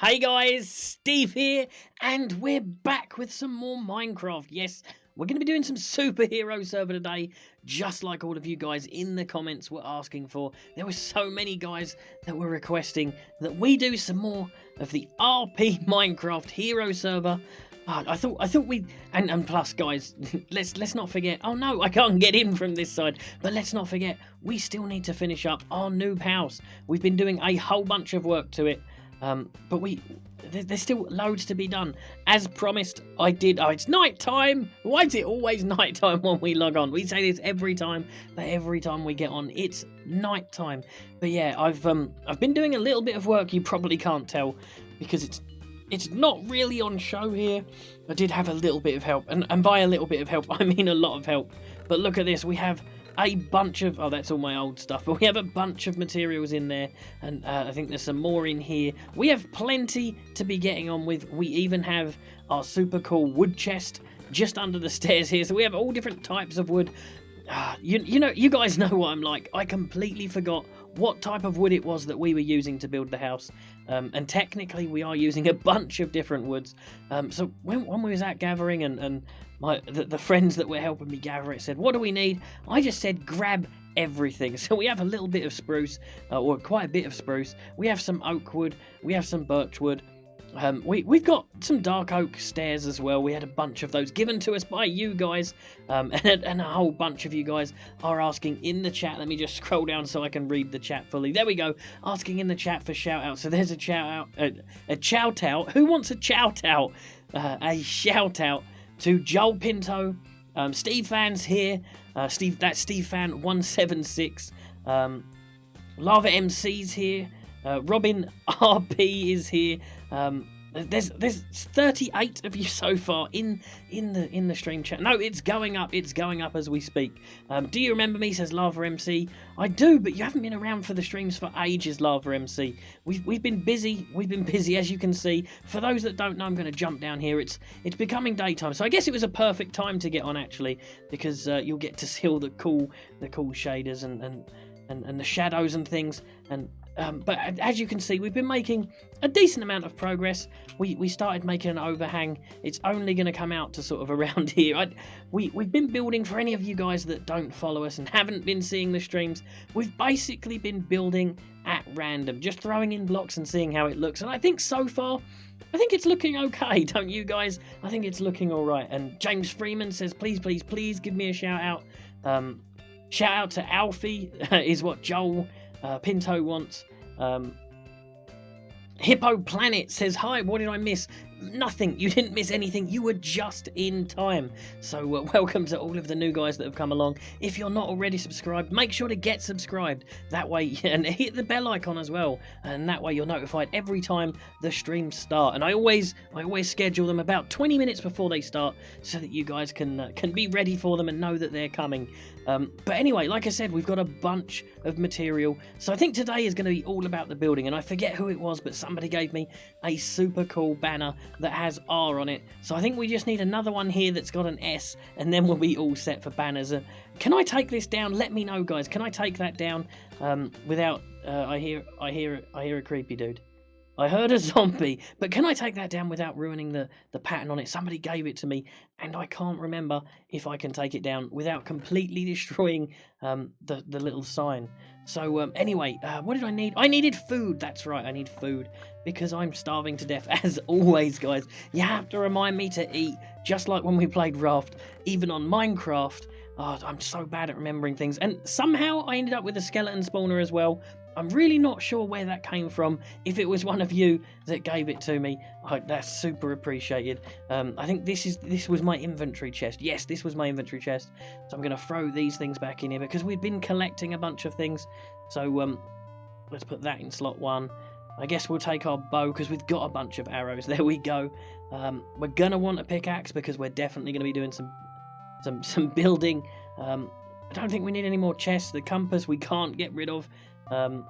Hey guys, Steve here, and we're back with some more Minecraft. Yes, we're going to be doing some superhero server today, just like all of you guys in the comments were asking for. There were so many guys that were requesting that we do some more of the RP Minecraft hero server. I thought we and plus guys, let's not forget. Oh no, I can't get in from this side. But let's not forget, we still need to finish up our noob house. We've been doing a whole bunch of work to it. But there's still loads to be done. As promised, I did. Oh, it's night time. Why is it always night time when we log on? We say this every time, but every time we get on, it's night time. But yeah, I've been doing a little bit of work. You probably can't tell because it's not really on show here. I did have a little bit of help, and by a little bit of help, I mean a lot of help. But look at this. We have a bunch of, oh, that's all my old stuff, but we have a bunch of materials in there, and I think there's some more in here. We have plenty to be getting on with. We even have our super cool wood chest just under the stairs here, so we have all different types of wood. You know, you guys know what I'm like. I completely forgot what type of wood it was that we were using to build the house, and technically we are using a bunch of different woods. So when we was out gathering, and the friends that were helping me gather it said, what do we need? I just said grab everything. So we have a little bit of spruce, or quite a bit of spruce. We have some oak wood, we have some birch wood. We've got some dark oak stairs as well. We had a bunch of those given to us by you guys, and a whole bunch of you guys are asking in the chat. Let me just scroll down so I can read the chat fully. There we go, asking in the chat for shout out. So there's a shout out, a shout out. Who wants a shout out? A shout out to Joel Pinto, Steve Fan's here, Steve, that's Steve Fan 176, Lava MC's here. Robin RP is here. There's 38 of you so far in the stream chat. No, it's going up as we speak. Do you remember me? Says Lava MC. I do, but you haven't been around for the streams for ages, Lava MC. We've been busy. We've been busy, as you can see. For those that don't know, I'm going to jump down here. It's becoming daytime, so I guess it was a perfect time to get on actually, because you'll get to see all the cool shaders and the shadows and things. But as you can see, we've been making a decent amount of progress. We started making an overhang. It's only going to come out to sort of around here. We've been building, for any of you guys that don't follow us and haven't been seeing the streams, we've basically been building at random, just throwing in blocks and seeing how it looks. And I think so far, I think it's looking okay, don't you guys? I think it's looking all right. And James Freeman says, please give me a shout out. Shout out to Alfie is what Joel Pinto wants. Hippo Planet says, hi, what did I miss? Nothing. You didn't miss anything. You were just in time. So welcome to all of the new guys that have come along. If you're not already subscribed, make sure to get subscribed. That way, and hit the bell icon as well. And that way you're notified every time the streams start. And I always schedule them about 20 minutes before they start, so that you guys can be ready for them and know that they're coming. But anyway, like I said, we've got a bunch of material. So I think today is going to be all about the building. And I forget who it was, but somebody gave me a super cool banner that has R on it. So I think we just need another one here that's got an S, and then we'll be all set for banners. Can I take this down? Let me know, guys. Can I take that down without... I hear a creepy dude. I heard a zombie, but can I take that down without ruining the pattern on it? Somebody gave it to me, and I can't remember if I can take it down without completely destroying the little sign. So anyway, what did I need? I needed food. That's right, I need food, because I'm starving to death. As always, guys, you have to remind me to eat, just like when we played Raft, even on Minecraft. Oh, I'm so bad at remembering things. And somehow I ended up with a skeleton spawner as well. I'm really not sure where that came from. If it was one of you that gave it to me, that's super appreciated. I think this was my inventory chest. Yes, this was my inventory chest. So I'm going to throw these things back in here, because we've been collecting a bunch of things. So let's put that in slot 1. I guess we'll take our bow, because we've got a bunch of arrows. There we go. We're going to want a pickaxe, because we're definitely going to be doing some building. I don't think we need any more chests. The compass we can't get rid of. I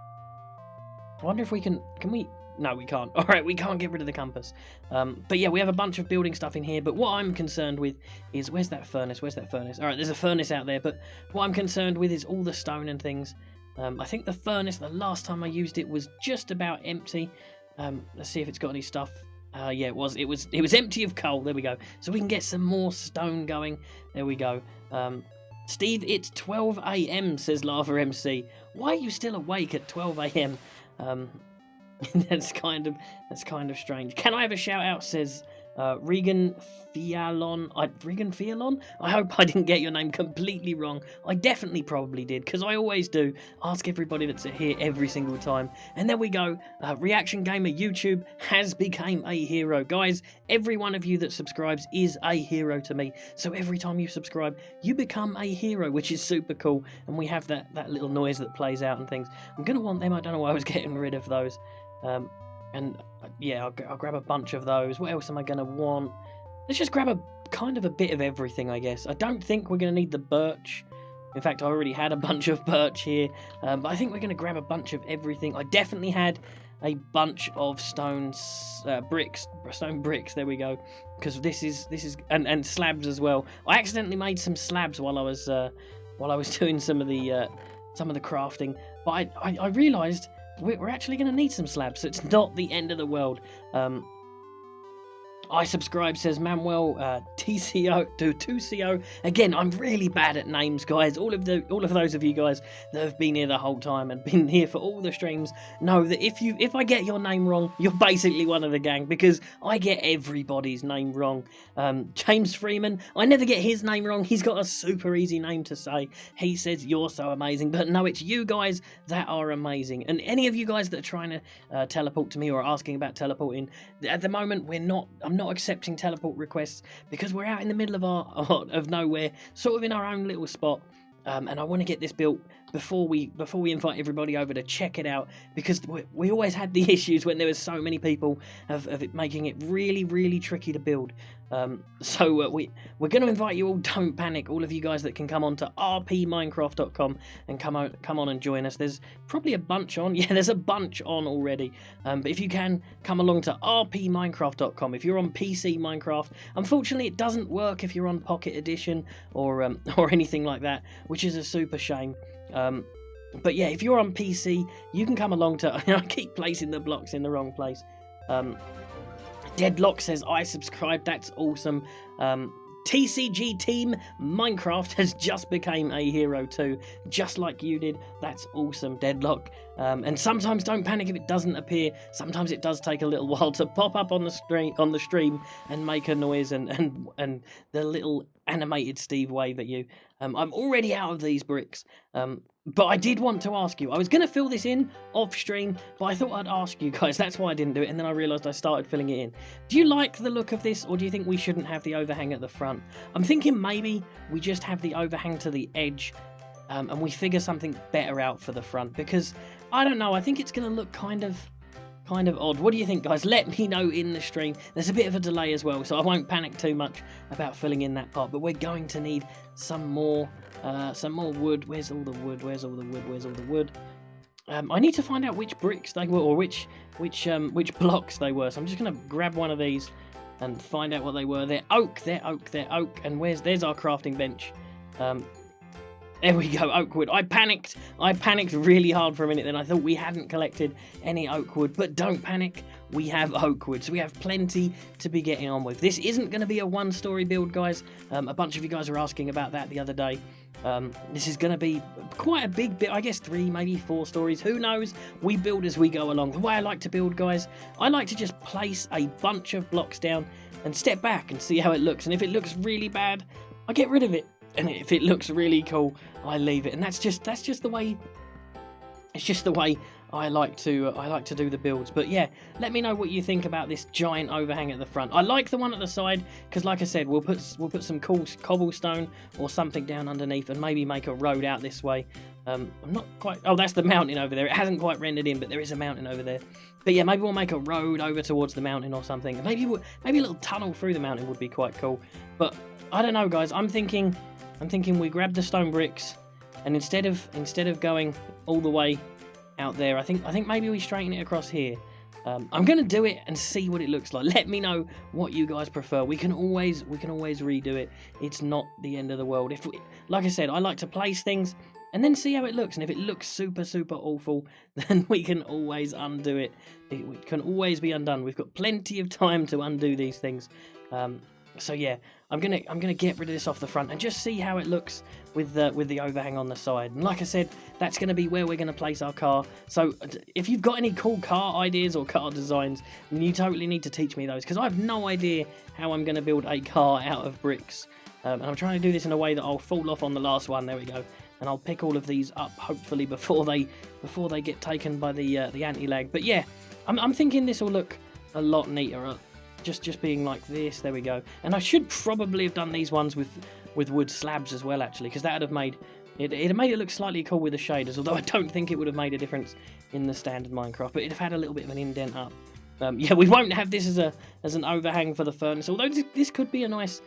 wonder if we can we? No, we can't. Alright, we can't get rid of the compass. But yeah, we have a bunch of building stuff in here, but what I'm concerned with is, where's that furnace? Alright, there's a furnace out there, but what I'm concerned with is all the stone and things. I think the furnace, the last time I used it, was just about empty. Let's see if it's got any stuff. Yeah, it was empty of coal. There we go. So we can get some more stone going. There we go. Steve, it's 12 a.m. says Lava MC. Why are you still awake at 12 a.m.? That's kind of strange. Can I have a shout out? Says Regan Fialon. Regan Fialon? I hope I didn't get your name completely wrong. I definitely probably did, because I always do. Ask everybody that's here every single time. And there we go. Reaction Gamer YouTube has become a hero. Guys, every one of you that subscribes is a hero to me. So every time you subscribe, you become a hero, which is super cool. And we have that little noise that plays out and things. I'm going to want them. I don't know why I was getting rid of those. And yeah, I'll grab a bunch of those. What else am I going to want? Let's just grab a bit of everything, I guess. I don't think we're going to need the birch. In fact, I already had a bunch of birch here. But I think we're going to grab a bunch of everything. I definitely had a bunch of stone bricks. There we go. Because this is and slabs as well. I accidentally made some slabs while I was doing some of the crafting. But I realised we're actually going to need some slabs, so it's not the end of the world. I subscribe, says Manuel TCO. Again, I'm really bad at names, guys. All of those of you guys that have been here the whole time and been here for all the streams know that if I get your name wrong, you're basically one of the gang, because I get everybody's name wrong. James Freeman, I never get his name wrong. He's got a super easy name to say. He says you're so amazing, but no, it's you guys that are amazing. And any of you guys that are trying to teleport to me or asking about teleporting, at the moment I'm not accepting teleport requests, because we're out in the middle of nowhere, sort of in our own little spot. And I want to get this built before we invite everybody over to check it out, because we always had the issues when there was so many people of it making it really, really tricky to build. So we're going to invite you all. Don't panic, all of you guys that can come on to rpminecraft.com and come on and join us. There's probably a bunch on. Yeah, there's a bunch on already. But if you can, come along to rpminecraft.com. If you're on PC Minecraft, unfortunately it doesn't work if you're on Pocket Edition or anything like that, which is a super shame. But yeah, if you're on PC, you can come along to... I keep placing the blocks in the wrong place. Deadlock says, I subscribe. That's awesome. TCG Team Minecraft has just became a hero too, just like you did. That's awesome, Deadlock. And sometimes don't panic if it doesn't appear. Sometimes it does take a little while to pop up on the stream and make a noise and the little animated Steve wave at you. I'm already out of these bricks. But I did want to ask you. I was going to fill this in off stream, but I thought I'd ask you guys. That's why I didn't do it, and then I realised I started filling it in. Do you like the look of this, or do you think we shouldn't have the overhang at the front? I'm thinking maybe we just have the overhang to the edge, and we figure something better out for the front, because I don't know. I think it's going to look kind of odd. What do you think, guys? Let me know in the stream. There's a bit of a delay as well, so I won't panic too much about filling in that part, but we're going to need some more wood. Where's all the wood? I need to find out which bricks they were, or which blocks they were. So I'm just going to grab one of these and find out what they were. They're oak. And there's our crafting bench. There we go, oak wood. I panicked really hard for a minute then. I thought we hadn't collected any oak wood, but don't panic. We have oak wood, so we have plenty to be getting on with. This isn't going to be a one-story build, guys. A bunch of you guys were asking about that the other day. This is going to be quite a big bit, I guess 3, maybe 4 stories. Who knows? We build as we go along. The way I like to build, guys, I like to just place a bunch of blocks down and step back and see how it looks. And if it looks really bad, I get rid of it. And if it looks really cool, I leave it. And that's just the way. It's just the way I like to do the builds. But yeah, let me know what you think about this giant overhang at the front. I like the one at the side because, like I said, we'll put some cool cobblestone or something down underneath and maybe make a road out this way. I'm not quite. Oh, that's the mountain over there. It hasn't quite rendered in, but there is a mountain over there. But yeah, maybe we'll make a road over towards the mountain or something. Maybe a little tunnel through the mountain would be quite cool. But I don't know, guys. I'm thinking we grab the stone bricks, and instead of going all the way out there, I think maybe we straighten it across here. I'm gonna do it and see what it looks like. Let me know what you guys prefer. We can always redo it. It's not the end of the world. Like I said, I like to place things and then see how it looks. And if it looks super, super awful, then we can always undo it. It can always be undone. We've got plenty of time to undo these things. So yeah, I'm gonna get rid of this off the front and just see how it looks with the overhang on the side. And like I said, that's gonna be where we're gonna place our car. So if you've got any cool car ideas or car designs, you totally need to teach me those, because I have no idea how I'm gonna build a car out of bricks. And I'm trying to do this in a way that I'll fall off on the last one. There we go. And I'll pick all of these up hopefully before they get taken by the anti-lag. But yeah, I'm thinking this will look a lot neater. Just being like this. There we go. And I should probably have done these ones with wood slabs as well, actually, because that would have made it made it look slightly cool with the shaders. Although I don't think it would have made a difference in the standard Minecraft, but it'd have had a little bit of an indent up. Yeah, we won't have this as an overhang for the furnace. Although this could be a nice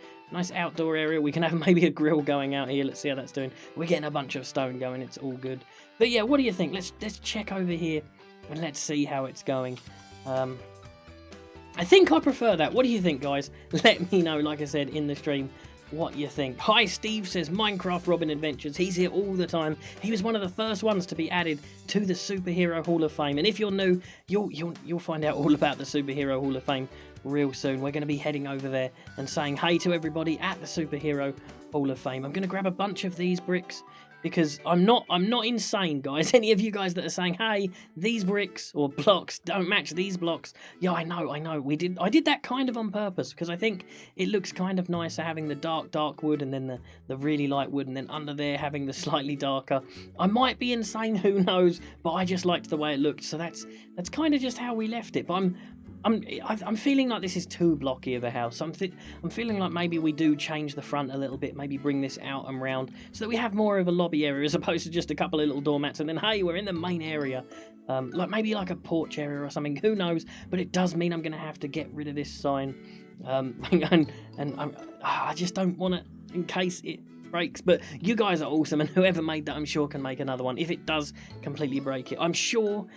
outdoor area. We can have maybe a grill going out here. Let's see how that's doing. We're getting a bunch of stone going. It's all good. But yeah, what do you think? Let's check over here and let's see how it's going. I think I prefer that. What do you think, guys? Let me know, like I said, in the stream, what you think. Hi, Steve says Minecraft Robin Adventures. He's here all the time. He was one of the first ones to be added to the Superhero Hall of Fame. And if you're new, you'll find out all about the Superhero Hall of Fame real soon. We're going to be heading over there and saying hey to everybody at the Superhero Hall of Fame. I'm going to grab a bunch of these bricks, because I'm not insane, guys. Any of you guys that are saying, hey, these bricks or blocks don't match these blocks. Yeah, I know. I did that kind of on purpose, because I think it looks kind of nicer having the dark wood and then the really light wood, and then under there having the slightly darker. I might be insane, who knows, but I just liked the way it looked. So that's kind of just how we left it. But I'm feeling like this is too blocky of a house. I'm feeling like maybe we do change the front a little bit, maybe bring this out and round so that we have more of a lobby area as opposed to just a couple of little doormats, and then hey, we're in the main area. Like maybe like a porch area or something, who knows, but it does mean I'm going to have to get rid of this sign. And I just don't want it in case it breaks. But you guys are awesome, and whoever made that, I'm sure, can make another one if it does completely break it. I'm sure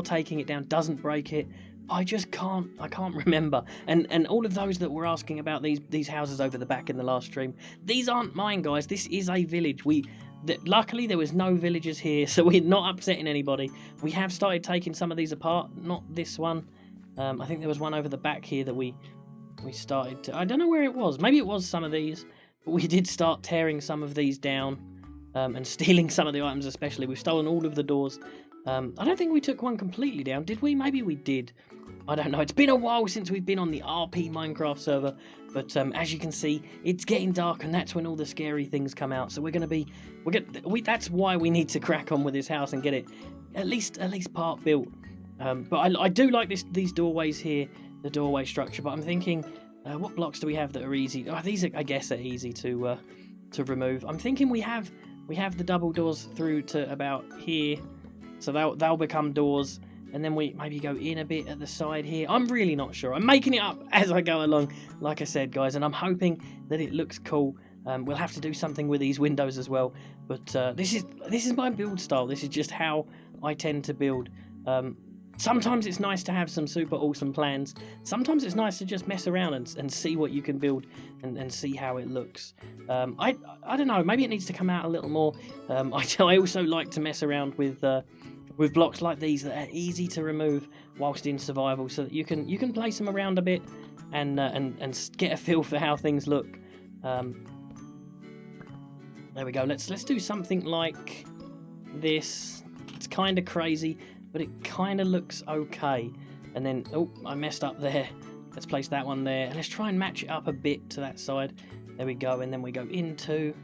taking it down doesn't break it. I can't remember. And all of those that were asking about these houses over the back in the last stream, these aren't mine, guys. This is a village. Luckily there was no villagers here, so we're not upsetting anybody. We have started taking some of these apart, not this one. I think there was one over the back here that we started to, I don't know where it was. Maybe it was some of these, but we did start tearing some of these down, and stealing some of the items especially. We've stolen all of the doors. I don't think we took one completely down, did we? Maybe we did. I don't know. It's been a while since we've been on the RP Minecraft server, but as you can see, it's getting dark, and that's when all the scary things come out. So that's why we need to crack on with this house and get it at least part built. But I do like these doorways here, the doorway structure. But I'm thinking, what blocks do we have that are easy? Oh, these I guess are easy to remove. I'm thinking we have the double doors through to about here. So they'll become doors, and then we maybe go in a bit at the side here. I'm really not sure. I'm making it up as I go along, like I said, guys, and I'm hoping that it looks cool. We'll have to do something with these windows as well. But this is my build style. This is just how I tend to build. Sometimes it's nice to have some super awesome plans. Sometimes it's nice to just mess around and see what you can build and see how it looks. I don't know. Maybe it needs to come out a little more. I also like to mess around with blocks like these that are easy to remove whilst in survival, so that you can place them around a bit and get a feel for how things look. There we go. Let's do something like this. It's kind of crazy, but it kind of looks okay. And then, oh, I messed up there. Let's place that one there, and let's try and match it up a bit to that side. There we go, and then we go into,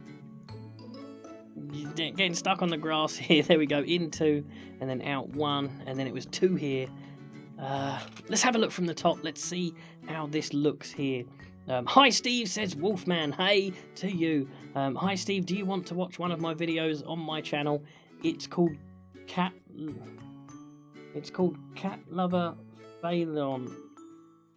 getting stuck on the grass here. There we go, into, and then out one, and then it was two here. Let's have a look from the top. Let's see how this looks here. Hi Steve, says Wolfman. Hey to you. Hi Steve, do you want to watch one of my videos on my channel? It's called Cat Lover Phalon.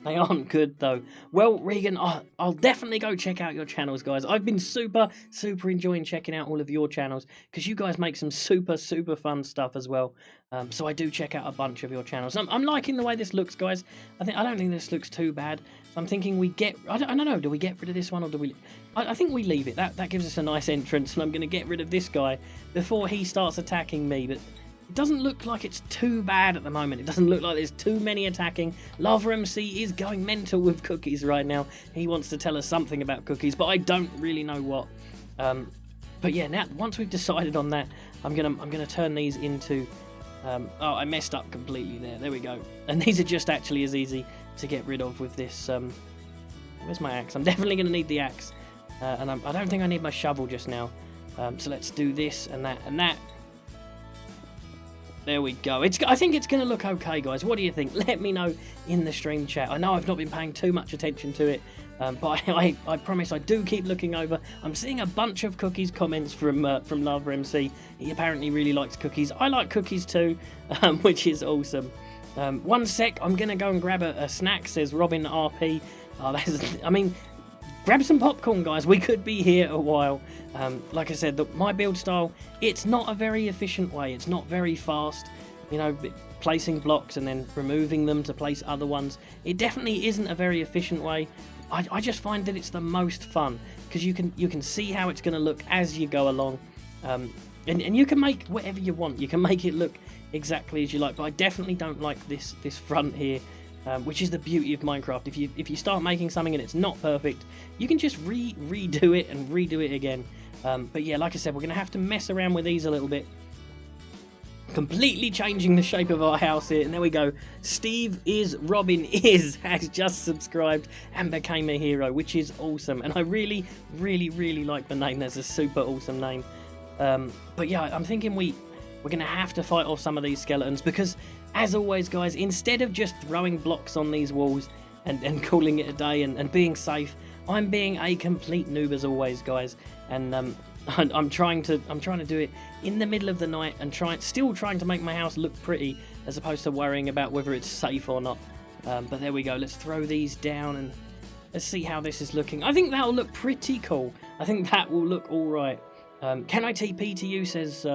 They aren't good though. Well, Regan, I'll definitely go check out your channels, guys. I've been super enjoying checking out all of your channels because you guys make some super fun stuff as well. So I do check out a bunch of your channels. I'm liking the way this looks, guys. I don't think this looks too bad. So I'm thinking we get. I don't know. Do we get rid of this one or do we? I think we leave it. That gives us a nice entrance, and I'm going to get rid of this guy before he starts attacking me. But it doesn't look like it's too bad at the moment. It doesn't look like there's too many attacking. Lava MC is going mental with cookies right now. He wants to tell us something about cookies, but I don't really know what. But yeah, now once we've decided on that, I'm gonna turn these into. Oh, I messed up completely there. There we go. And these are just actually as easy to get rid of with this. Where's my axe? I'm definitely gonna need the axe, and I don't think I need my shovel just now. So let's do this and that and that. There we go. I think it's going to look okay, guys. What do you think? Let me know in the stream chat. I know I've not been paying too much attention to it, but I promise I do keep looking over. I'm seeing a bunch of cookies comments from Lava MC. He apparently really likes cookies. I like cookies too, which is awesome. One sec. I'm going to go and grab a snack, says Robin RP. I mean, grab some popcorn, guys. We could be here a while. Like I said, my build style, it's not a very efficient way. It's not very fast. You know, placing blocks and then removing them to place other ones. It definitely isn't a very efficient way. I just find that it's the most fun because you can see how it's going to look as you go along. And you can make whatever you want. You can make it look exactly as you like. But I definitely don't like this front here. Which is the beauty of Minecraft. If you start making something and it's not perfect, you can just redo it and redo it again. But yeah, like I said, we're going to have to mess around with these a little bit. Completely changing the shape of our house here. And there we go. Robin has just subscribed and became a hero, which is awesome. And I really like the name. That's a super awesome name. But yeah, I'm thinking we're going to have to fight off some of these skeletons because, as always, guys, instead of just throwing blocks on these walls and calling it a day and being safe, I'm being a complete noob as always, guys. And I'm trying to do it in the middle of the night and still trying to make my house look pretty as opposed to worrying about whether it's safe or not. But there we go. Let's throw these down and let's see how this is looking. I think that'll look pretty cool. I think that will look all right. Can I TP to you? Says.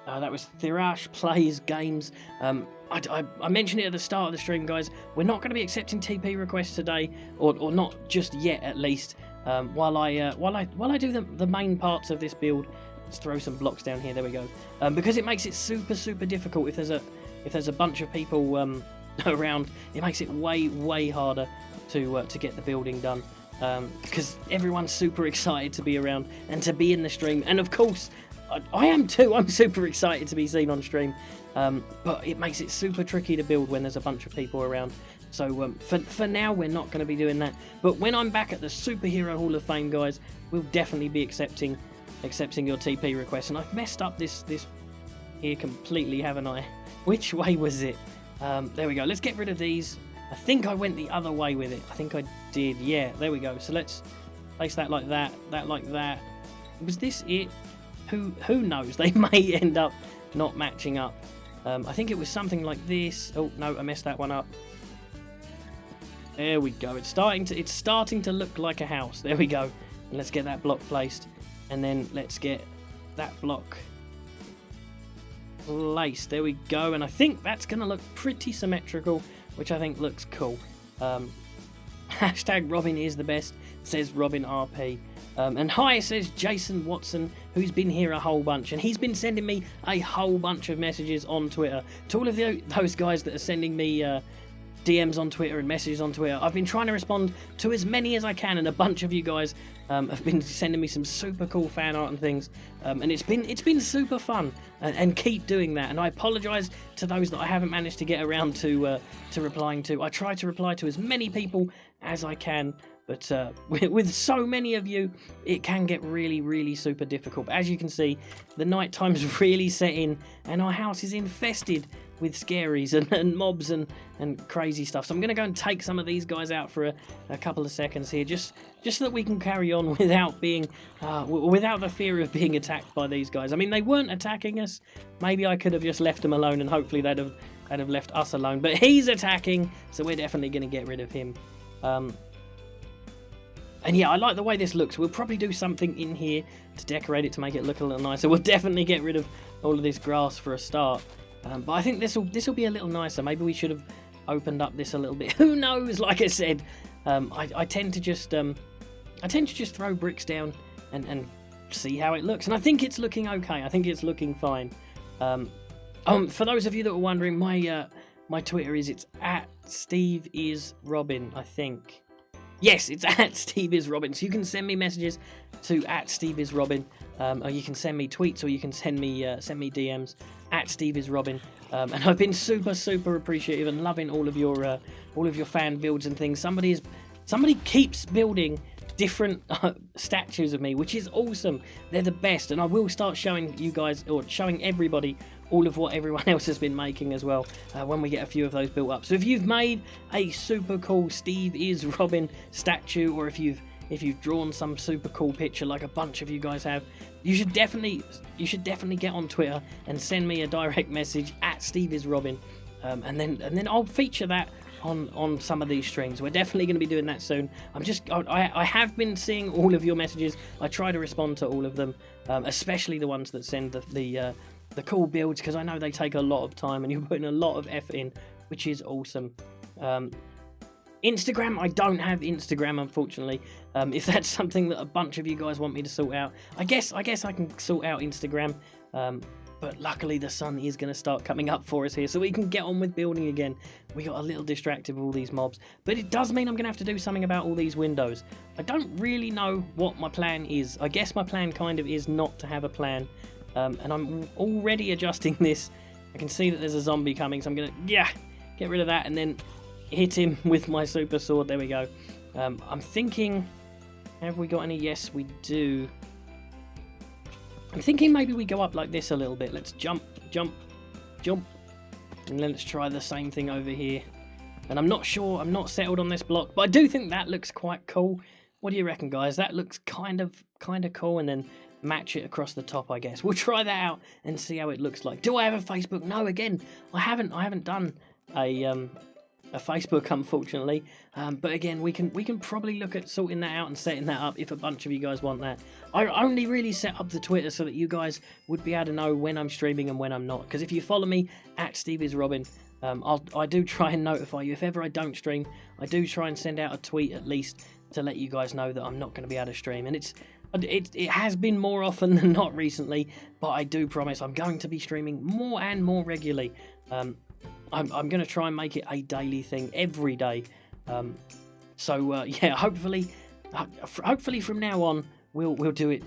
That was Thirash Plays Games. I mentioned it at the start of the stream, guys. We're not going to be accepting TP requests today, or not just yet, at least. While I do the main parts of this build. Let's throw some blocks down here. There we go. Because it makes it super difficult if there's a bunch of people around. It makes it way harder to get the building done. Because everyone's super excited to be around and to be in the stream, and of course. I am too. I'm super excited to be seen on stream, but it makes it super tricky to build when there's a bunch of people around. So for now, we're not going to be doing that. But when I'm back at the Superhero Hall of Fame, guys, we'll definitely be accepting your TP requests. And I've messed up this here completely, haven't I? Which way was it? There we go. Let's get rid of these. I think I went the other way with it. I think I did. Yeah, there we go. So let's place that like that, that like that. Was this it? Who knows? They may end up not matching up. I think it was something like this. Oh no, I messed that one up. There we go. It's starting to look like a house. There we go. And let's get that block placed, and then let's get that block placed. There we go. And I think that's going to look pretty symmetrical, which I think looks cool. Hashtag Robin is the best, says Robin RP. And hi, says Jason Watson, who's been here a whole bunch, and he's been sending me a whole bunch of messages on Twitter. To all of those guys that are sending me DMs on Twitter and messages on Twitter, I've been trying to respond to as many as I can, and a bunch of you guys have been sending me some super cool fan art and things, and it's been super fun, and keep doing that. And I apologise to those that I haven't managed to get around to replying to. I try to reply to as many people as I can. But with so many of you, it can get really super difficult. But as you can see, the night time's really set in, and our house is infested with scaries and mobs and crazy stuff. So I'm going to go and take some of these guys out for a couple of seconds here, just so that we can carry on without being, without the fear of being attacked by these guys. I mean, they weren't attacking us. Maybe I could have just left them alone, and hopefully they'd and have left us alone. But he's attacking, so we're definitely going to get rid of him. And yeah, I like the way this looks. We'll probably do something in here to decorate it to make it look a little nicer. We'll definitely get rid of all of this grass for a start. But I think this will be a little nicer. Maybe we should have opened up this a little bit. Who knows? Like I said, I tend to just throw bricks down and see how it looks. And I think it's looking okay. I think it's looking fine. For those of you that were wondering, my Twitter it's at @SteveIsRobin, I think. Yes, it's at @SteveIsRobin. So you can send me messages to @SteveIsRobin, or you can send me tweets, or you can send me DMs at @SteveIsRobin. And I've been super appreciative and loving all of your fan builds and things. Somebody keeps building different statues of me, which is awesome. They're the best, and I will start showing you guys, or showing everybody, all of what everyone else has been making as well, when we get a few of those built up. So if you've made a super cool Steve is Robin statue, or if you've drawn some super cool picture like a bunch of you guys have, you should definitely get on Twitter and send me a direct message at Steve is Robin, and then I'll feature that on some of these streams. We're definitely going to be doing that soon. I have been seeing all of your messages. I try to respond to all of them, especially the ones that send the cool builds, because I know they take a lot of time and you're putting a lot of effort in, which is awesome. Instagram, I don't have Instagram, unfortunately. If that's something that a bunch of you guys want me to sort out, I guess I can sort out Instagram. But luckily the sun is going to start coming up for us here, so we can get on with building again. We got a little distracted with all these mobs, but it does mean I'm going to have to do something about all these windows. I don't really know what my plan is. I guess my plan kind of is not to have a plan, and I'm already adjusting this. I can see that there's a zombie coming, so I'm going to get rid of that and then hit him with my super sword. There we go. I'm thinking, have we got any? Yes, we do. I'm thinking maybe we go up like this a little bit. Let's jump, and then let's try the same thing over here. And I'm not sure, I'm not settled on this block, but I do think that looks quite cool. What do you reckon, guys? That looks kind of cool, and then match it across the top, I guess. We'll try that out and see how it looks like. Do I have a Facebook? No, again, I haven't done a Facebook, unfortunately, but again, we can probably look at sorting that out and setting that up if a bunch of you guys want that. I only really set up the Twitter so that you guys would be able to know when I'm streaming and when I'm not, because if you follow me at @SteveIsRobin, I do try and notify you if ever I don't stream. I do try and send out a tweet at least to let you guys know that I'm not going to be able to stream, and it has been more often than not recently, but I do promise I'm going to be streaming more and more regularly. I'm going to try and make it a daily thing every day. Yeah, hopefully from now on we'll do it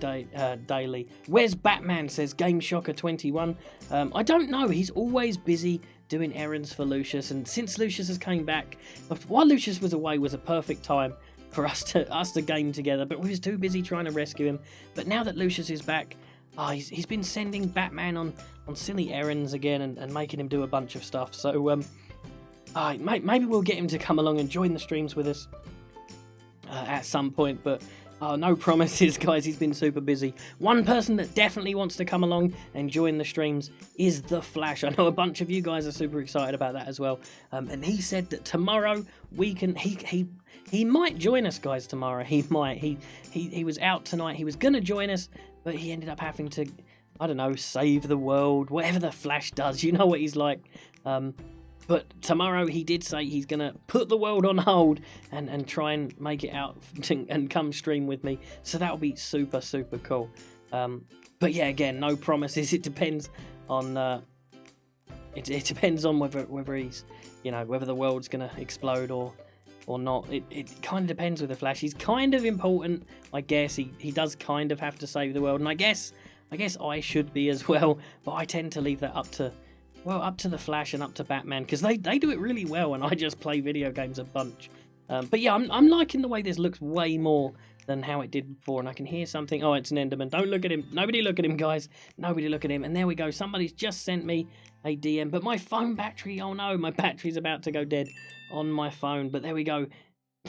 daily. Where's Batman? Says Game Shocker 21. I don't know. He's always busy doing errands for Lucius, and since Lucius has came back, while Lucius was away, was a perfect time for us to game together. But we was too busy trying to rescue him. But now that Lucius is back, he's been sending Batman on silly errands again and making him do a bunch of stuff. So maybe we'll get him to come along and join the streams with us at some point, but no promises, guys. He's been super busy. One person that definitely wants to come along and join the streams is The Flash. I know a bunch of you guys are super excited about that as well, and he said that tomorrow we can he might join us, guys. Tomorrow he might. He was out tonight. He was gonna join us, but he ended up having to, I don't know, save the world, whatever the Flash does. You know what he's like. But tomorrow he did say he's going to put the world on hold and try and make it out and come stream with me. So that'll be super cool. But yeah, again, no promises. It depends on it depends on whether he's, whether the world's going to explode or not. It kind of depends with the Flash. He's kind of important, I guess. He does kind of have to save the world, and I guess I should be as well, but I tend to leave that up to the Flash and up to Batman, because they do it really well, and I just play video games a bunch. But yeah, I'm liking the way this looks way more than how it did before, and I can hear something. Oh, it's an Enderman. Don't look at him. Nobody look at him, guys. Nobody look at him. And there we go. Somebody's just sent me a DM, but my phone battery, oh no, my battery's about to go dead on my phone. But there we go.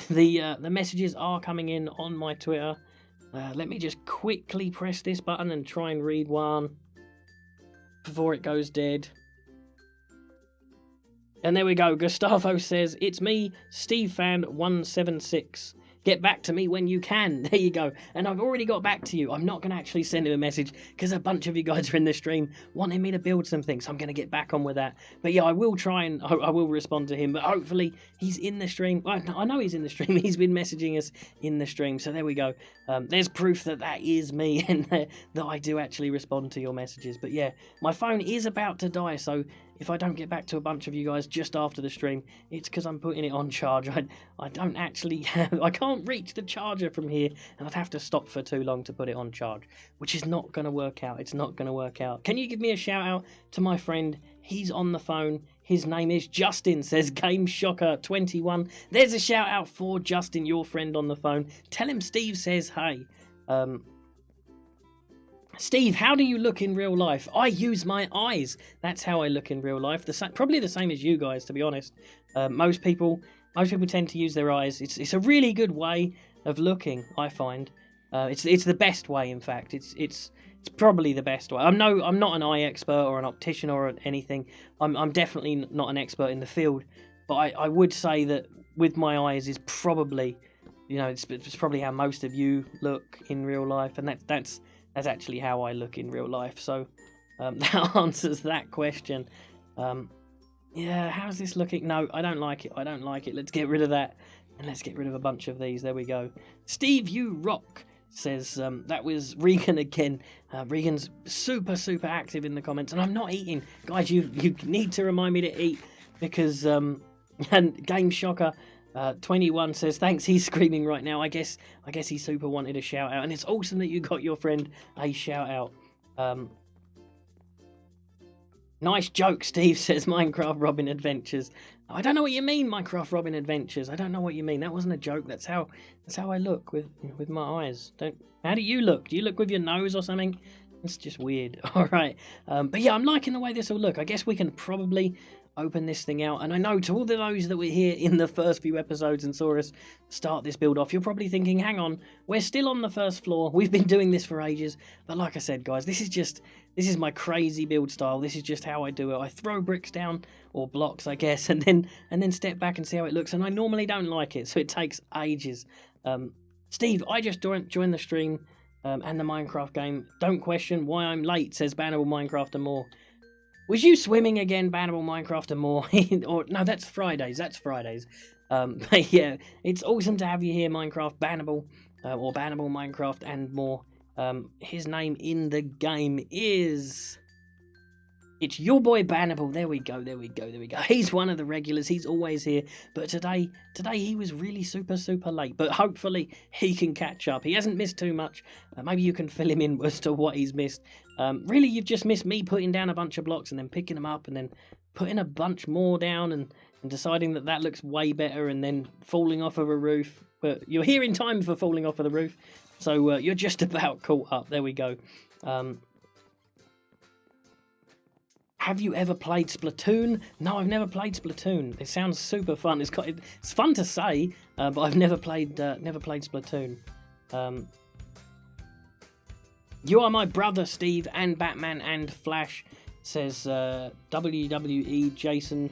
The messages are coming in on my Twitter. Let me just quickly press this button and try and read one before it goes dead. And there we go. Gustavo says, it's me, Steve Fan 176. Get back to me when you can. There you go. And I've already got back to you. I'm not going to actually send him a message because a bunch of you guys are in the stream wanting me to build some things. So I'm going to get back on with that. But yeah, I will try and I will respond to him. But hopefully he's in the stream. Well, I know he's in the stream. He's been messaging us in the stream. So there we go. There's proof that that is me and that I do actually respond to your messages. But yeah, my phone is about to die. So if I don't get back to a bunch of you guys just after the stream, it's because I'm putting it on charge. I don't actually have, I can't reach the charger from here, and I'd have to stop for too long to put it on charge, which is not going to work out. It's not going to work out. Can you give me a shout out to my friend? He's on the phone. His name is Justin, says Game Shocker 21. There's a shout out for Justin, your friend on the phone. Tell him Steve says hey. Steve, how do you look in real life? I use my eyes. That's how I look in real life. Probably the same as you guys, to be honest. Most people tend to use their eyes. It's a really good way of looking, I find. It's the best way, in fact. It's probably the best way. I'm not an eye expert or an optician or anything. I'm definitely not an expert in the field. But I would say that with my eyes is probably, it's probably how most of you look in real life, and that's actually how I look in real life. So that answers that question. Yeah, how's this looking? No, I don't like it. I don't like it. Let's get rid of that. And let's get rid of a bunch of these. There we go. Steve, you rock, says that was Regan again. Regan's super active in the comments. And I'm not eating. Guys, you need to remind me to eat. Because, and Game Shocker 21 says, thanks, he's screaming right now. I guess he super wanted a shout out, and it's awesome that you got your friend a shout out. Nice joke, Steve, says Minecraft Robin Adventures. I don't know what you mean, Minecraft Robin Adventures. I don't know what you mean. That wasn't a joke. That's how I look with my eyes. How do you look? Do you look with your nose or something? It's just weird. All right. But yeah, I'm liking the way this will look. I guess we can probably open this thing out, and I know to all of those that were here in the first few episodes and saw us start this build off, you're probably thinking, hang on, we're still on the first floor, we've been doing this for ages. But like I said, guys, this is my crazy build style. This is just how I do it. I throw bricks down, or blocks I guess, and then step back and see how it looks, and I normally don't like it, so it takes ages. Steve, I just joined the stream and the Minecraft game. Don't question why I'm late, says Bannable Minecraft and More. Was you swimming again, Bannable Minecraft and More? Or no, that's Fridays. But yeah, it's awesome to have you here, Minecraft Bannable, or Bannable Minecraft and More. His name in the game is... It's your boy Bannable. There we go. He's one of the regulars. He's always here. But today he was really super late. But hopefully he can catch up. He hasn't missed too much. Maybe you can fill him in as to what he's missed. Really, you've just missed me putting down a bunch of blocks and then picking them up and then putting a bunch more down and deciding that looks way better and then falling off of a roof. But you're here in time for falling off of the roof. So you're just about caught up. There we go. Have you ever played Splatoon? No, I've never played Splatoon. It sounds super fun. It's fun to say, but I've never played Splatoon. You are my brother, Steve, and Batman and Flash, says WWE Jason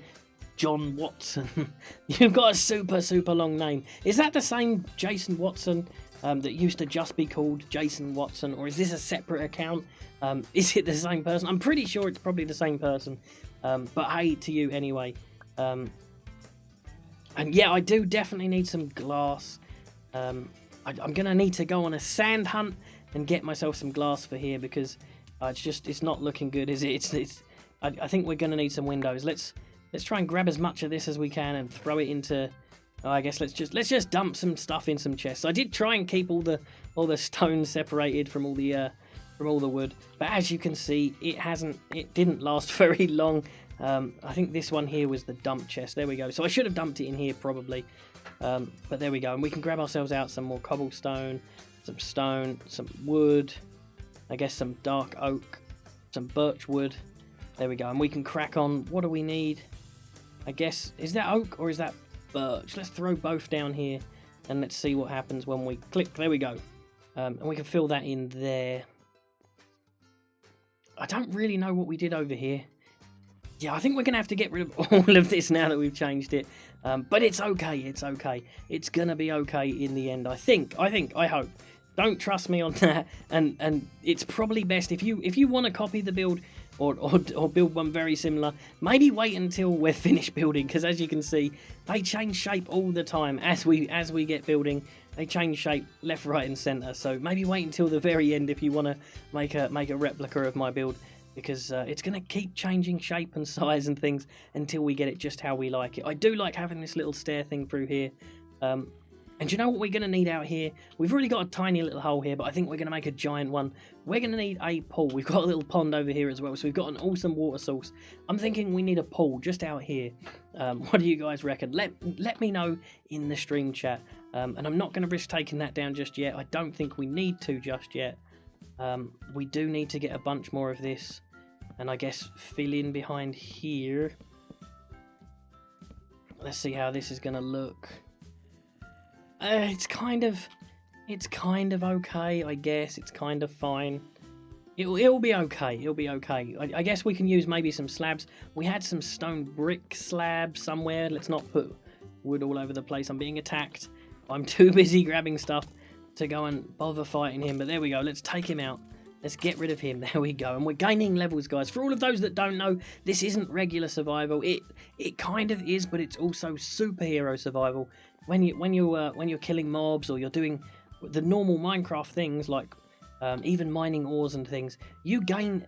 John Watson. You've got a super long name. Is that the same Jason Watson that used to just be called Jason Watson, or is this a separate account? Is it the same person? I'm pretty sure it's probably the same person. But hey to you anyway. And yeah, I do definitely need some glass. I'm going to need to go on a sand hunt and get myself some glass for here, because it's not looking good, is it? I think we're going to need some windows. Let's try and grab as much of this as we can and throw it into... I guess let's just dump some stuff in some chests. I did try and keep all the stones separated from all the wood, but as you can see, it didn't last very long. I think this one here was the dump chest. There we go. So I should have dumped it in here probably, but there we go. And we can grab ourselves out some more cobblestone, some stone, some wood, I guess some dark oak, some birch wood. There we go. And we can crack on. What do we need? I guess, is that oak or is that birch? Let's throw both down here and let's see what happens when we click. There we go. And we can fill that in there. I don't really know what we did over here. Yeah, I think we're going to have to get rid of all of this now that we've changed it. But it's okay, it's okay. It's going to be okay in the end, I think, I hope. Don't trust me on that, and it's probably best if you want to copy the build or build one very similar, maybe wait until we're finished building, because as you can see, they change shape all the time as we get building. They change shape left, right, and centre. So maybe wait until the very end if you want to make a replica of my build, because it's going to keep changing shape and size and things until we get it just how we like it. I do like having this little stair thing through here. And do you know what we're going to need out here? We've already got a tiny little hole here, but I think we're going to make a giant one. We're going to need a pool. We've got a little pond over here as well, so we've got an awesome water source. I'm thinking we need a pool just out here. What do you guys reckon? Let me know in the stream chat. And I'm not going to risk taking that down just yet. I don't think we need to just yet. We do need to get a bunch more of this, and I guess fill in behind here. Let's see how this is going to look. It's kind of okay, I guess. It's kind of fine. It'll be okay. It'll be okay. I guess we can use maybe some slabs. We had some stone brick slabs somewhere. Let's not put wood all over the place. I'm being attacked. I'm too busy grabbing stuff to go and bother fighting him. But there we go. Let's take him out. Let's get rid of him. There we go. And we're gaining levels, guys. For all of those that don't know, this isn't regular survival. It kind of is, but it's also superhero survival. When you're killing mobs, or you're doing the normal Minecraft things like even mining ores and things, you gain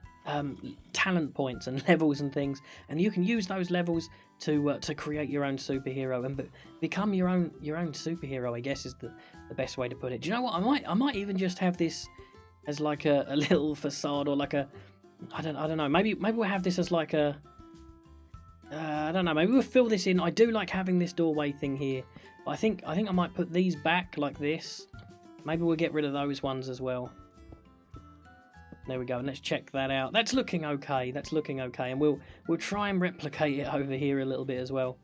talent points and levels and things, and you can use those levels to create your own superhero and become your own superhero, I guess is the best way to put it. Do you know what? I might even just have this as like a little facade, or like a I don't know. Maybe we'll have this as like a I don't know. Maybe we'll fill this in. I do like having this doorway thing here. But I think I might put these back like this. Maybe we'll get rid of those ones as well. There we go. And let's check that out. That's looking okay. That's looking okay. And we'll try and replicate it over here a little bit as well,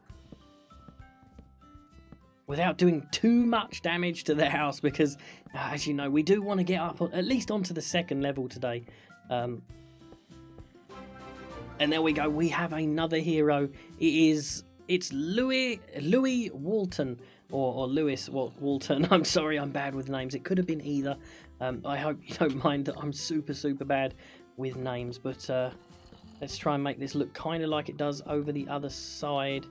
without doing too much damage to the house, because as you know, we do want to get up at least onto the second level today. And there we go. We have another hero. It's Louis Walton, or Lewis Walton. I'm sorry, I'm bad with names. It could have been either. I hope you don't mind that I'm super bad with names. But let's try and make this look kind of like it does over the other side.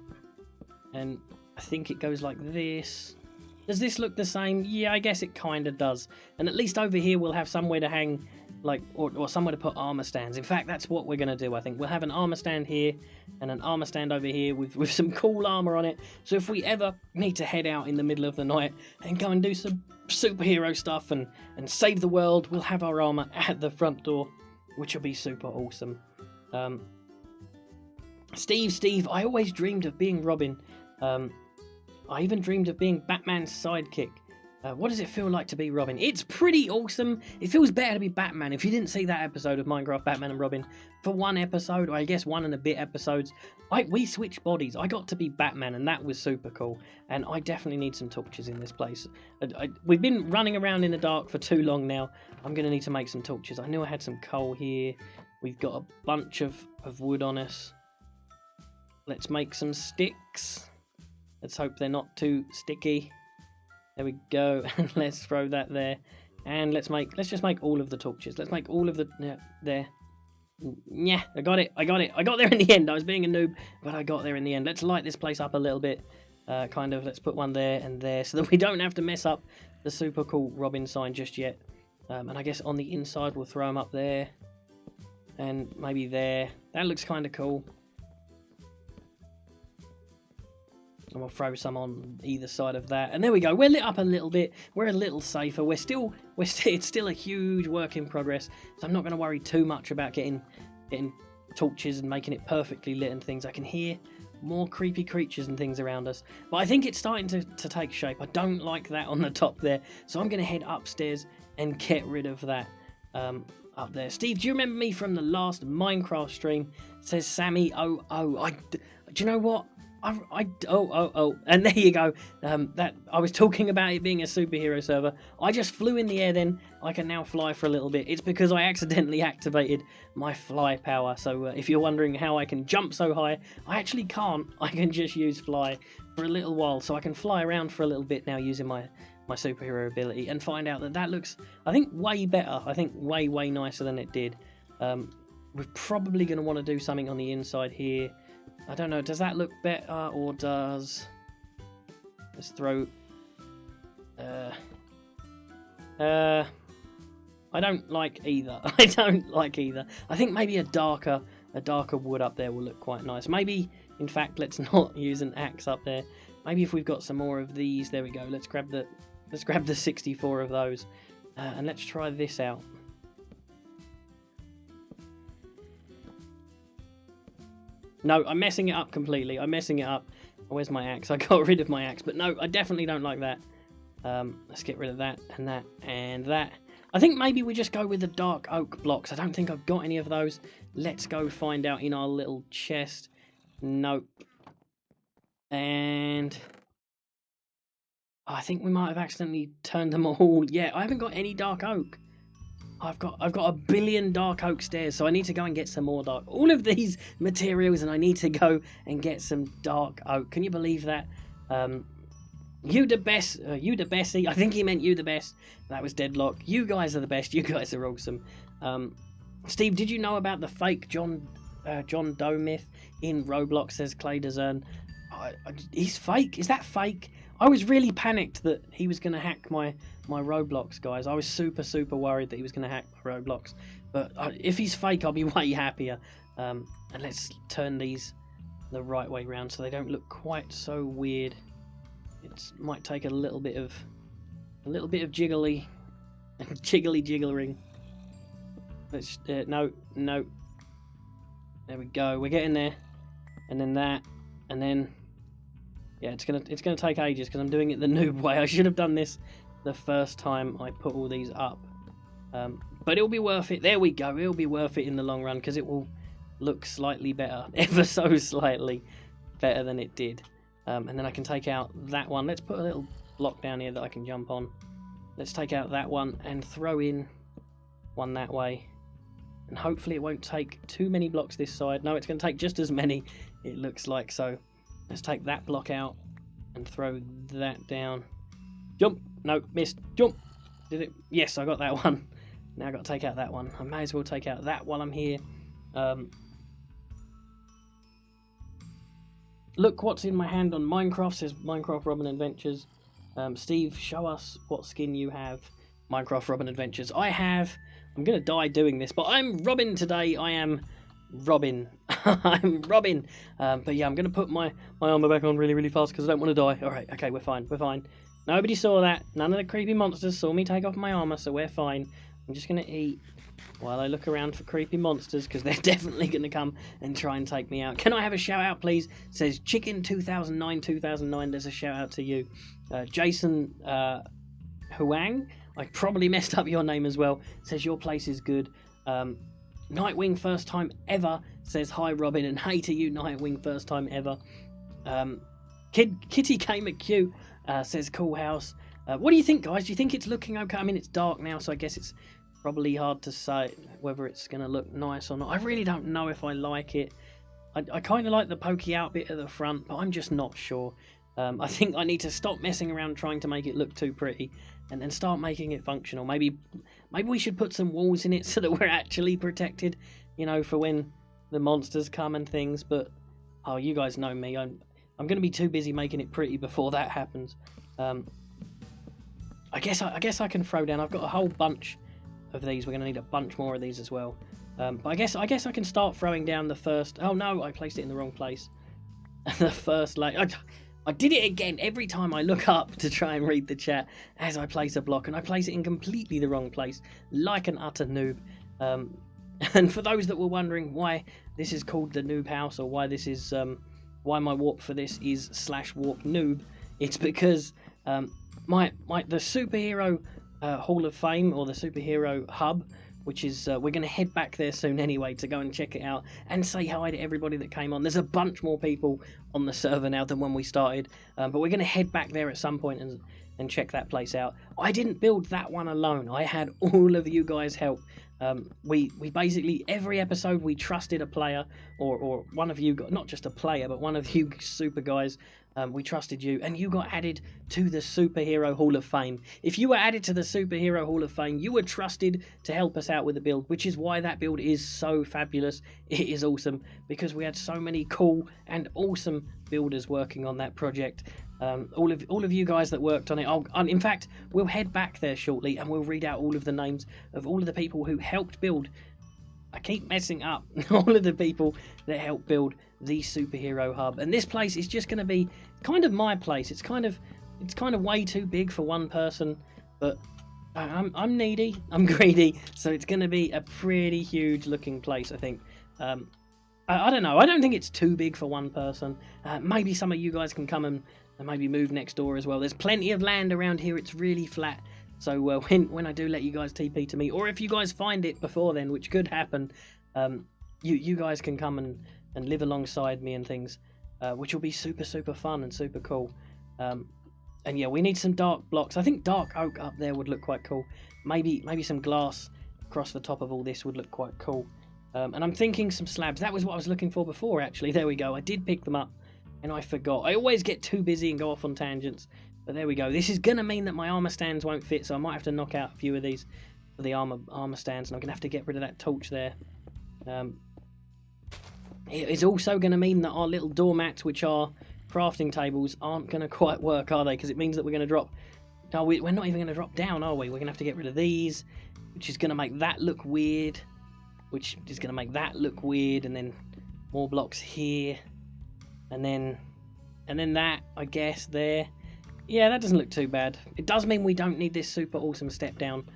And I think it goes like this. Does this look the same? Yeah, I guess it kind of does. And at least over here we'll have somewhere to hang, like, or somewhere to put armor stands. In fact, that's what we're going to do, I think. We'll have an armor stand here and an armor stand over here with some cool armor on it. So if we ever need to head out in the middle of the night and go and do some superhero stuff and save the world, we'll have our armor at the front door, which will be super awesome. Steve, I always dreamed of being Robin. I even dreamed of being Batman's sidekick. What does it feel like to be Robin? It's pretty awesome. It feels better to be Batman. If you didn't see that episode of Minecraft Batman and Robin, for one episode, or I guess 1 and a bit episodes, we switched bodies. I got to be Batman, and that was super cool. And I definitely need some torches in this place. We've been running around in the dark for too long now. I'm going to need to make some torches. I knew I had some coal here. We've got a bunch of wood on us. Let's make some sticks. Let's hope they're not too sticky. There we go. Let's throw that there. And let's just make all of the torches. Let's make all of the there. Yeah, I got it. I got there in the end. I was being a noob, but I got there in the end. Let's light this place up a little bit. Let's put one there and there, so that we don't have to mess up the super cool Robin sign just yet. And I guess on the inside we'll throw them up there. And maybe there. That looks kind of cool. And we'll throw some on either side of that. And there we go. We're lit up a little bit. We're a little safer. It's still a huge work in progress. So I'm not going to worry too much about getting torches and making it perfectly lit and things. I can hear more creepy creatures and things around us. But I think it's starting to take shape. I don't like that on the top there. So I'm going to head upstairs and get rid of that up there. Steve, do you remember me from the last Minecraft stream? Says Sammy 00. Do you know what? and there you go. That I was talking about it being a superhero server. I just flew in the air. Then I can now fly for a little bit. It's because I accidentally activated my fly power. So if you're wondering how I can jump so high, I actually can't. I can just use fly for a little while, so I can fly around for a little bit now using my superhero ability, and find out that looks, I think, way better. I think way nicer than it did. We're probably going to want to do something on the inside here. I don't know, does that look better, or does... Let's throw... I don't like either. I don't like either. I think maybe a darker wood up there will look quite nice. Maybe, in fact, let's not use an axe up there. Maybe if we've got some more of these, there we go. Let's grab the 64 of those, and let's try this out. No, I'm messing it up completely. I'm messing it up. Where's my axe? I got rid of my axe, but no, I definitely don't like that. Let's get rid of that and that and that. I think maybe we just go with the dark oak blocks. I don't think I've got any of those. Let's go find out in our little chest. Nope. And I think we might have accidentally turned them all. Yeah, I haven't got any dark oak. I've got a billion dark oak stairs, so I need to go and get some more dark. All of these materials, and I need to go and get some dark oak. Can you believe that? You the best, you the bestie. I think he meant you the best. That was Deadlock. You guys are the best. You guys are awesome. Steve, did you know about the fake John Doe myth in Roblox? Says Clay Dezern. He's fake. Is that fake? I was really panicked that he was going to hack my Roblox, guys. I was super worried that he was going to hack my Roblox. But if he's fake, I'll be way happier. And let's turn these the right way round so they don't look quite so weird. It might take a little bit of jiggly jiggling. Let's no. There we go. We're getting there. And then that, and then. Yeah, it's gonna take ages because I'm doing it the noob way. I should have done this the first time I put all these up, but it'll be worth it. There we go. It'll be worth it in the long run because it will look slightly better, ever so slightly better than it did. And then I can take out that one. Let's put a little block down here that I can jump on. Let's take out that one and throw in one that way. And hopefully it won't take too many blocks this side. No, it's going to take just as many, it looks like. So let's take that block out and throw that down. Jump! No, missed. Jump! Did it? Yes, I got that one. Now I've got to take out that one. I may as well take out that while I'm here. Look what's in my hand on Minecraft, says Minecraft Robin Adventures. Steve, show us what skin you have. Minecraft Robin Adventures. I'm going to die doing this, but I'm Robin today. I am Robin. I'm Robin. But yeah, I'm going to put my armor back on really fast because I don't want to die. Alright, okay, we're fine. Nobody saw that. None of the creepy monsters saw me take off my armor, so we're fine. I'm just going to eat while I look around for creepy monsters because they're definitely going to come and try and take me out. Can I have a shout out, please? Says Chicken 2009. There's a shout out to you. Jason Huang. I probably messed up your name as well. Says your place is good. Nightwing first time ever says hi Robin, and hey to you Nightwing first time ever. Kitty Gamer Q says cool house. What do you think, guys? Do you think it's looking okay? I mean, it's dark now, so I guess it's probably hard to say whether it's going to look nice or not. I really don't know if I like it. I kind of like the pokey out bit at the front, but I'm just not sure. I think I need to stop messing around trying to make it look too pretty and then start making it functional. Maybe we should put some walls in it so that we're actually protected, you know, for when the monsters come and things. But, oh, you guys know me. I'm going to be too busy making it pretty before that happens. I guess I can throw down. I've got a whole bunch of these. We're going to need a bunch more of these as well. But I guess I can start throwing down the first... Oh, no, I placed it in the wrong place. The first layer... I did it again every time I look up to try and read the chat as I place a block, and I place it in completely the wrong place, like an utter noob. And for those that were wondering why this is called the Noob House, or why this is why my warp for this is /warp noob, it's because the superhero Hall of Fame, or the superhero hub which is we're going to head back there soon anyway to go and check it out and say hi to everybody that came on. There's a bunch more people on the server now than when we started, but we're going to head back there at some point and check that place out. I didn't build that one alone. I had all of you guys help. We basically, every episode we trusted a player or one of you, not just a player, but one of you super guys. We trusted you, and you got added to the Superhero Hall of Fame. If you were added to the Superhero Hall of Fame, you were trusted to help us out with the build, which is why that build is so fabulous. It is awesome, because we had so many cool and awesome builders working on that project. All of you guys that worked on it. In fact, we'll head back there shortly, and we'll read out all of the names of all of the people who helped build. I keep messing up. All of the people that helped build the superhero hub, and this place is just going to be kind of my place. It's kind of way too big for one person, but I'm needy, I'm greedy, so it's going to be a pretty huge looking place, I think. I don't know. I don't think it's too big for one person. Maybe some of you guys can come and maybe move next door as well. There's plenty of land around here. It's really flat. So when I do let you guys TP to me, or if you guys find it before then, which could happen, you guys can come and live alongside me and things, which will be super fun and super cool. And yeah, we need some dark blocks. I think dark oak up there would look quite cool. Maybe some glass across the top of all this would look quite cool. And I'm thinking some slabs. That was what I was looking for before, actually. There we go. I did pick them up, and I forgot. I always get too busy and go off on tangents. But there we go. This is going to mean that my armor stands won't fit, so I might have to knock out a few of these for the armor stands, and I'm going to have to get rid of that torch there. It is also going to mean that our little doormats, which are crafting tables, aren't going to quite work, are they? Because it means that we're going to drop... No, we're not even going to drop down, are we? We're going to have to get rid of these, which is going to make that look weird, which is going to make that look weird, and then more blocks here, and then that, I guess, there. Yeah, that doesn't look too bad. It does mean we don't need this super awesome step down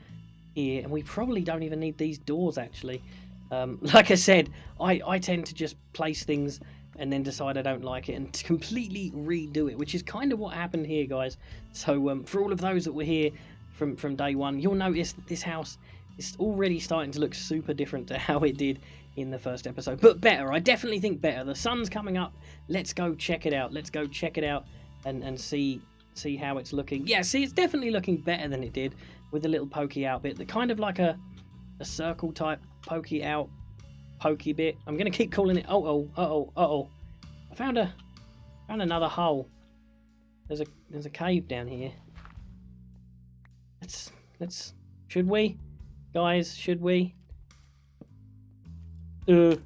here, and we probably don't even need these doors, actually. Like I said, I tend to just place things and then decide I don't like it and completely redo it, which is kind of what happened here, guys. So for all of those that were here from day one, you'll notice that this house is already starting to look super different to how it did in the first episode. But better, I definitely think better. The sun's coming up. Let's go check it out. Let's go check it out and see how it's looking. Yeah, see, it's definitely looking better than it did with the little pokey out bit. The kind of like a circle type pokey out pokey bit. I'm gonna keep calling it. Uh-oh. I found another hole. There's a cave down here. Let's should we, guys? Should we? No,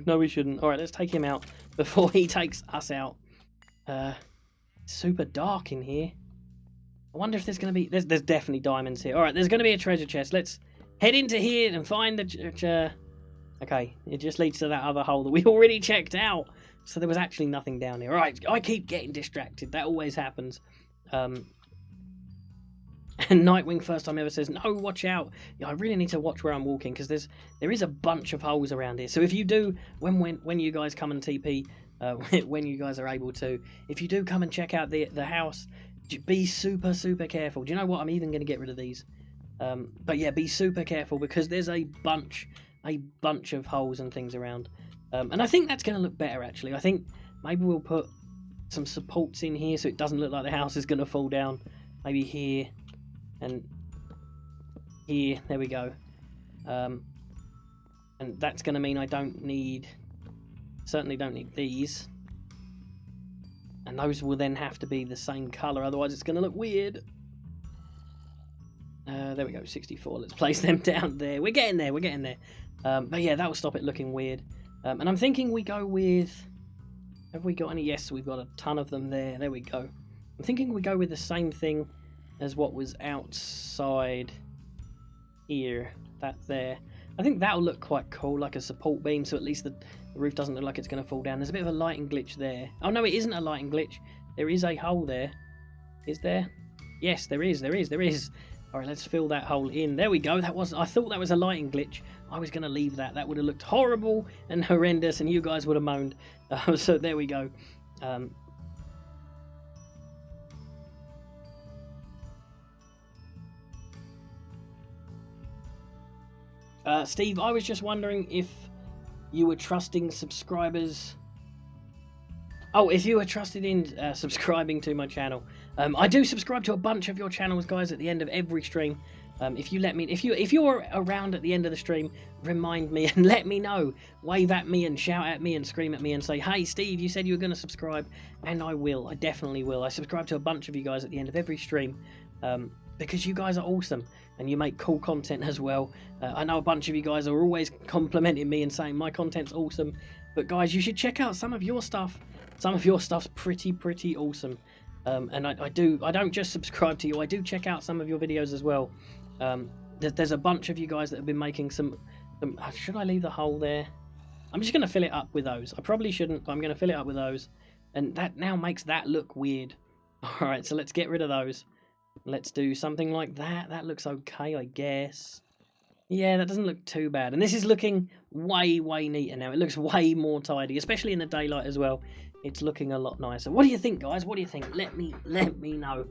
we shouldn't. All right, let's take him out before he takes us out. Super dark in here. I wonder if there's going to be... There's definitely diamonds here. Alright, there's going to be a treasure chest. Let's head into here and find the... Okay, it just leads to that other hole that we already checked out. So there was actually nothing down here. Alright, I keep getting distracted. That always happens. And Nightwing first time ever says, no, watch out. Yeah, I really need to watch where I'm walking, because there is a bunch of holes around here. So if you do, when you guys come and TP... when you guys are able to, if you do come and check out the house, be super careful. Do you know what? I'm even going to get rid of these. But yeah, be super careful, because there's a bunch of holes and things around. And I think that's going to look better, actually. I think maybe we'll put some supports in here so it doesn't look like the house is going to fall down. Maybe here and here. There we go. And that's going to mean I certainly don't need these, and those will then have to be the same color, otherwise it's going to look weird. There we go, 64. Let's place them down there. We're getting there. But yeah, that will stop it looking weird. And I'm thinking we go with... Have we got any? Yes, we've got a ton of them there. There we go. I'm thinking we go with the same thing as what was outside here. That there. I think that'll look quite cool, like a support beam, so at least the roof doesn't look like it's going to fall down. There's a bit of a lighting glitch there. Oh, no, it isn't a lighting glitch. There is a hole there. Is there? Yes, there is. All right, let's fill that hole in. There we go. I thought that was a lighting glitch. I was going to leave that. That would have looked horrible and horrendous, and you guys would have moaned. So there we go. Steve, I was just wondering if you were trusting subscribers. Oh, if you were trusted in subscribing to my channel. I do subscribe to a bunch of your channels, guys, at the end of every stream. If you're around at the end of the stream, remind me and let me know. Wave at me and shout at me and scream at me and say, hey, Steve, you said you were going to subscribe. And I will. I definitely will. I subscribe to a bunch of you guys at the end of every stream. Because you guys are awesome and you make cool content as well. I know a bunch of you guys are always complimenting me and saying my content's awesome. But guys, you should check out some of your stuff. Some of your stuff's pretty awesome. And I don't just subscribe to you, I do check out some of your videos as well. There's a bunch of you guys that have been making some should I leave the hole there? I'm just going to fill it up with those. I probably shouldn't, but I'm going to fill it up with those. And that now makes that look weird. Alright, so let's get rid of those. Let's do something like that. That looks okay, I guess. Yeah, that doesn't look too bad. And this is looking way neater now. It looks way more tidy, especially in the daylight as well. It's looking a lot nicer. What do you think, guys? What do you think? Let me know.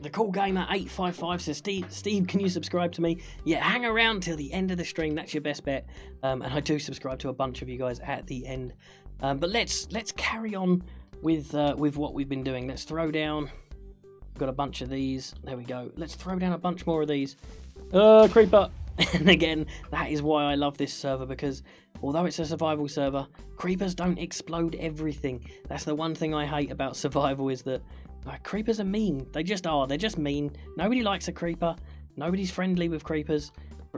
The Cool Gamer 855 says, Steve, can you subscribe to me? Yeah, hang around till the end of the stream. That's your best bet. And I do subscribe to a bunch of you guys at the end. But let's carry on with what we've been doing. Let's throw down. Got a bunch of these. There we go. Let's throw down a bunch more of these. Creeper. And again, that is why I love this server, because although it's a survival server, creepers don't explode everything. That's the one thing I hate about survival, is that creepers are mean. They just are. They're just mean. Nobody likes a creeper. Nobody's friendly with creepers.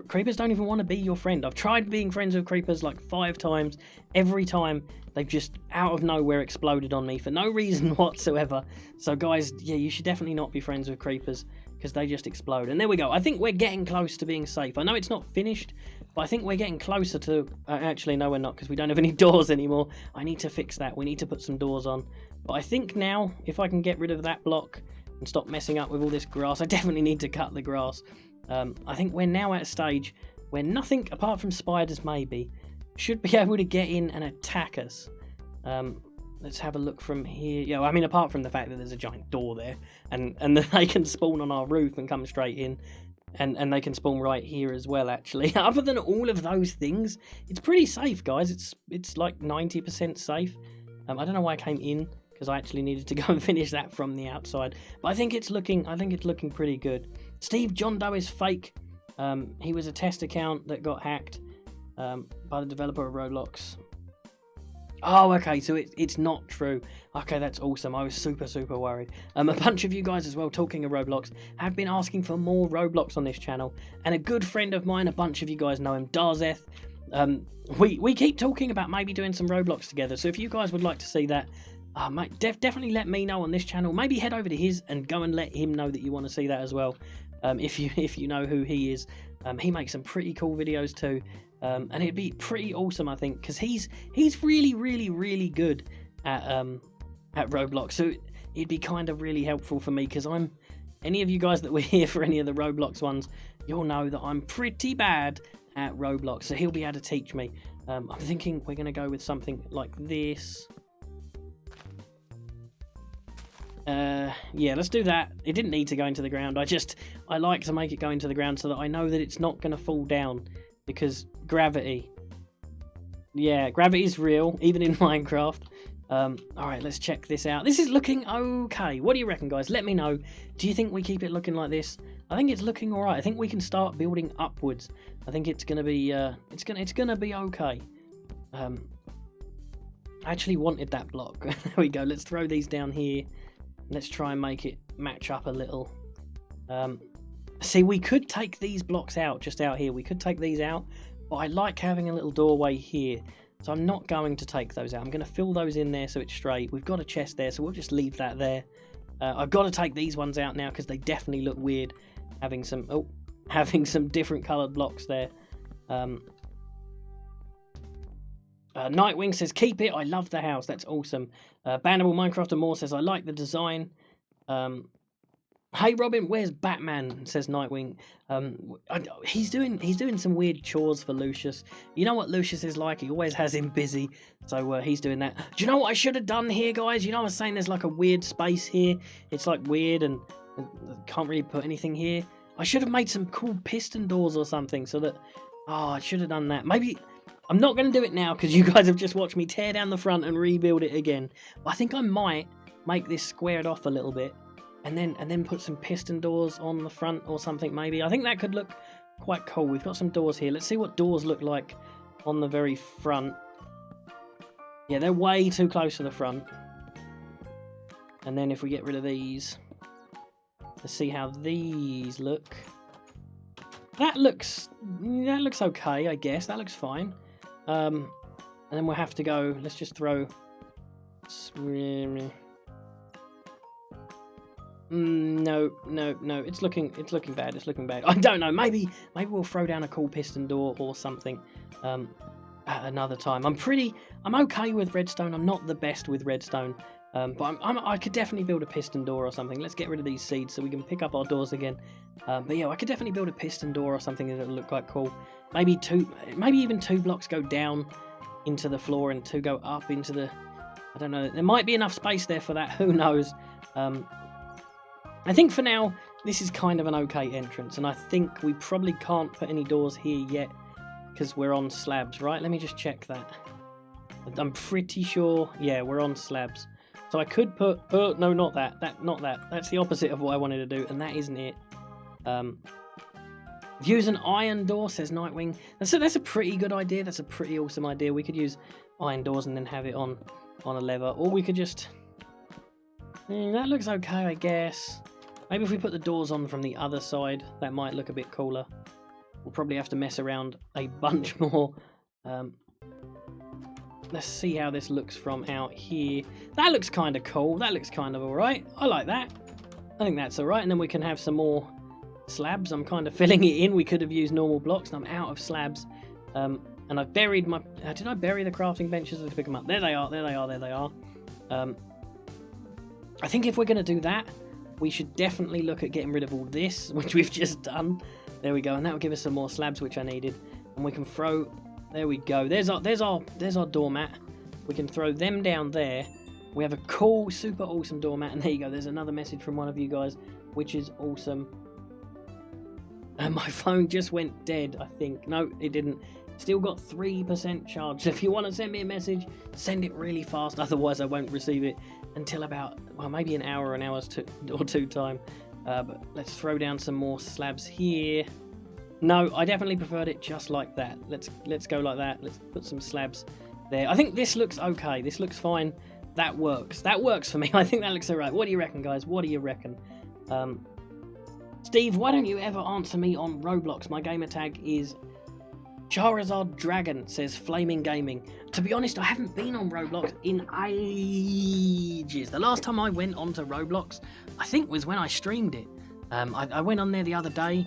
Creepers don't even want to be your friend. I've tried being friends with creepers like 5 times. Every time they've just out of nowhere exploded on me for no reason whatsoever. So guys, yeah, you should definitely not be friends with creepers, because they just explode. And there we go. I think we're getting close to being safe. I know it's not finished, but I think we're getting closer to... actually, no, we're not, because we don't have any doors anymore. I need to fix that. We need to put some doors on. But I think now, if I can get rid of that block and stop messing up with all this grass, I definitely need to cut the grass. I think we're now at a stage where nothing, apart from spiders maybe, should be able to get in and attack us. Let's have a look from here. Yeah, I mean, apart from the fact that there's a giant door there, and that they can spawn on our roof and come straight in, and they can spawn right here as well, actually. Other than all of those things, it's pretty safe, guys. It's like 90% safe. I don't know why I came in, because I actually needed to go and finish that from the outside. But I think it's looking pretty good. Steve, John Doe is fake. He was a test account that got hacked by the developer of Roblox. Oh, okay, so it's not true. Okay, that's awesome. I was super worried. A bunch of you guys as well, talking of Roblox, have been asking for more Roblox on this channel. And a good friend of mine, a bunch of you guys know him, Darzeth. We keep talking about maybe doing some Roblox together. So if you guys would like to see that, mate, definitely let me know on this channel. Maybe head over to his and go and let him know that you want to see that as well. If you know who he is. He makes some pretty cool videos too. And it'd be pretty awesome, I think, because he's really good at Roblox. So it'd be kind of really helpful for me, because any of you guys that were here for any of the Roblox ones, you'll know that I'm pretty bad at Roblox. So he'll be able to teach me. I'm thinking we're going to go with something like this. Yeah, let's do that. It didn't need to go into the ground. I like to make it go into the ground so that I know that it's not going to fall down, because gravity. Yeah, gravity is real, even in Minecraft. Alright, let's check this out. This is looking okay. What do you reckon, guys? Let me know. Do you think we keep it looking like this? I think it's looking alright. I think we can start building upwards. I think it's gonna be it's gonna be okay. I actually wanted that block. There we go. Let's throw these down here. Let's try and make it match up a little. See, we could take these blocks out, just out here. We could take these out, but I like having a little doorway here. So I'm not going to take those out. I'm going to fill those in there so it's straight. We've got a chest there, so we'll just leave that there. I've got to take these ones out now, because they definitely look weird. Having some different coloured blocks there. Nightwing says, keep it. I love the house. That's awesome. Bannable Minecraft and More says, I like the design. Hey Robin, where's Batman? Says Nightwing. He's doing some weird chores for Lucius. You know what Lucius is like? He always has him busy. So he's doing that. Do you know what I should have done here, guys? You know I was saying there's like a weird space here. It's like weird and can't really put anything here. I should have made some cool piston doors or something so that... Oh, I should have done that. Maybe... I'm not going to do it now because you guys have just watched me tear down the front and rebuild it again. But I think I might make this squared off a little bit and then put some piston doors on the front or something maybe. I think that could look quite cool. We've got some doors here. Let's see what doors look like on the very front. Yeah, they're way too close to the front. And then if we get rid of these... Let's see how these look. That looks okay, I guess. That looks fine. And then we'll have to go. Let's just throw. No. It's looking bad. It's looking bad. I don't know. Maybe we'll throw down a cool piston door or something. At another time. I'm okay with redstone. I'm not the best with redstone. But I could definitely build a piston door or something. Let's get rid of these seeds so we can pick up our doors again. But yeah, I could definitely build a piston door or something that would look quite cool. Maybe even 2 blocks go down into the floor and 2 go up into the... I don't know. There might be enough space there for that. Who knows? I think for now, this is kind of an okay entrance. And I think we probably can't put any doors here yet because we're on slabs, right? Let me just check that. I'm pretty sure... Yeah, we're on slabs. So I could put... Oh, no, not that. Not that. That's the opposite of what I wanted to do, and that isn't it. Use an iron door, says Nightwing. That's a pretty good idea. That's a pretty awesome idea. We could use iron doors and then have it on a lever. Or we could just... that looks okay, I guess. Maybe if we put the doors on from the other side, that might look a bit cooler. We'll probably have to mess around a bunch more. Let's see how this looks from out here. That looks kind of cool. That looks kind of alright. I like that. I think that's alright. And then we can have some more slabs. I'm kind of filling it in. We could have used normal blocks and I'm out of slabs. And I've buried my... did I bury the crafting benches? Let's pick them up. There they are. There they are. There they are. I think if we're going to do that, we should definitely look at getting rid of all this, which we've just done. There we go. And that will give us some more slabs, which I needed. And we can throw... There we go. There's our doormat. We can throw them down there. We have a cool, super awesome doormat. And there you go. There's another message from one of you guys, which is awesome. And my phone just went dead, I think. No, it didn't. Still got 3% charge. So if you want to send me a message, send it really fast. Otherwise, I won't receive it until about, well, maybe an hour or two time. But let's throw down some more slabs here. No, I definitely preferred it just like that. Let's go like that. Let's put some slabs there. I think this looks okay. This looks fine. That works. That works for me. I think that looks alright. What do you reckon, guys? What do you reckon? Steve, why don't you ever answer me on Roblox? My gamer tag is Charizard Dragon, says Flaming Gaming. To be honest, I haven't been on Roblox in ages. The last time I went onto Roblox, I think was when I streamed it. I went on there the other day.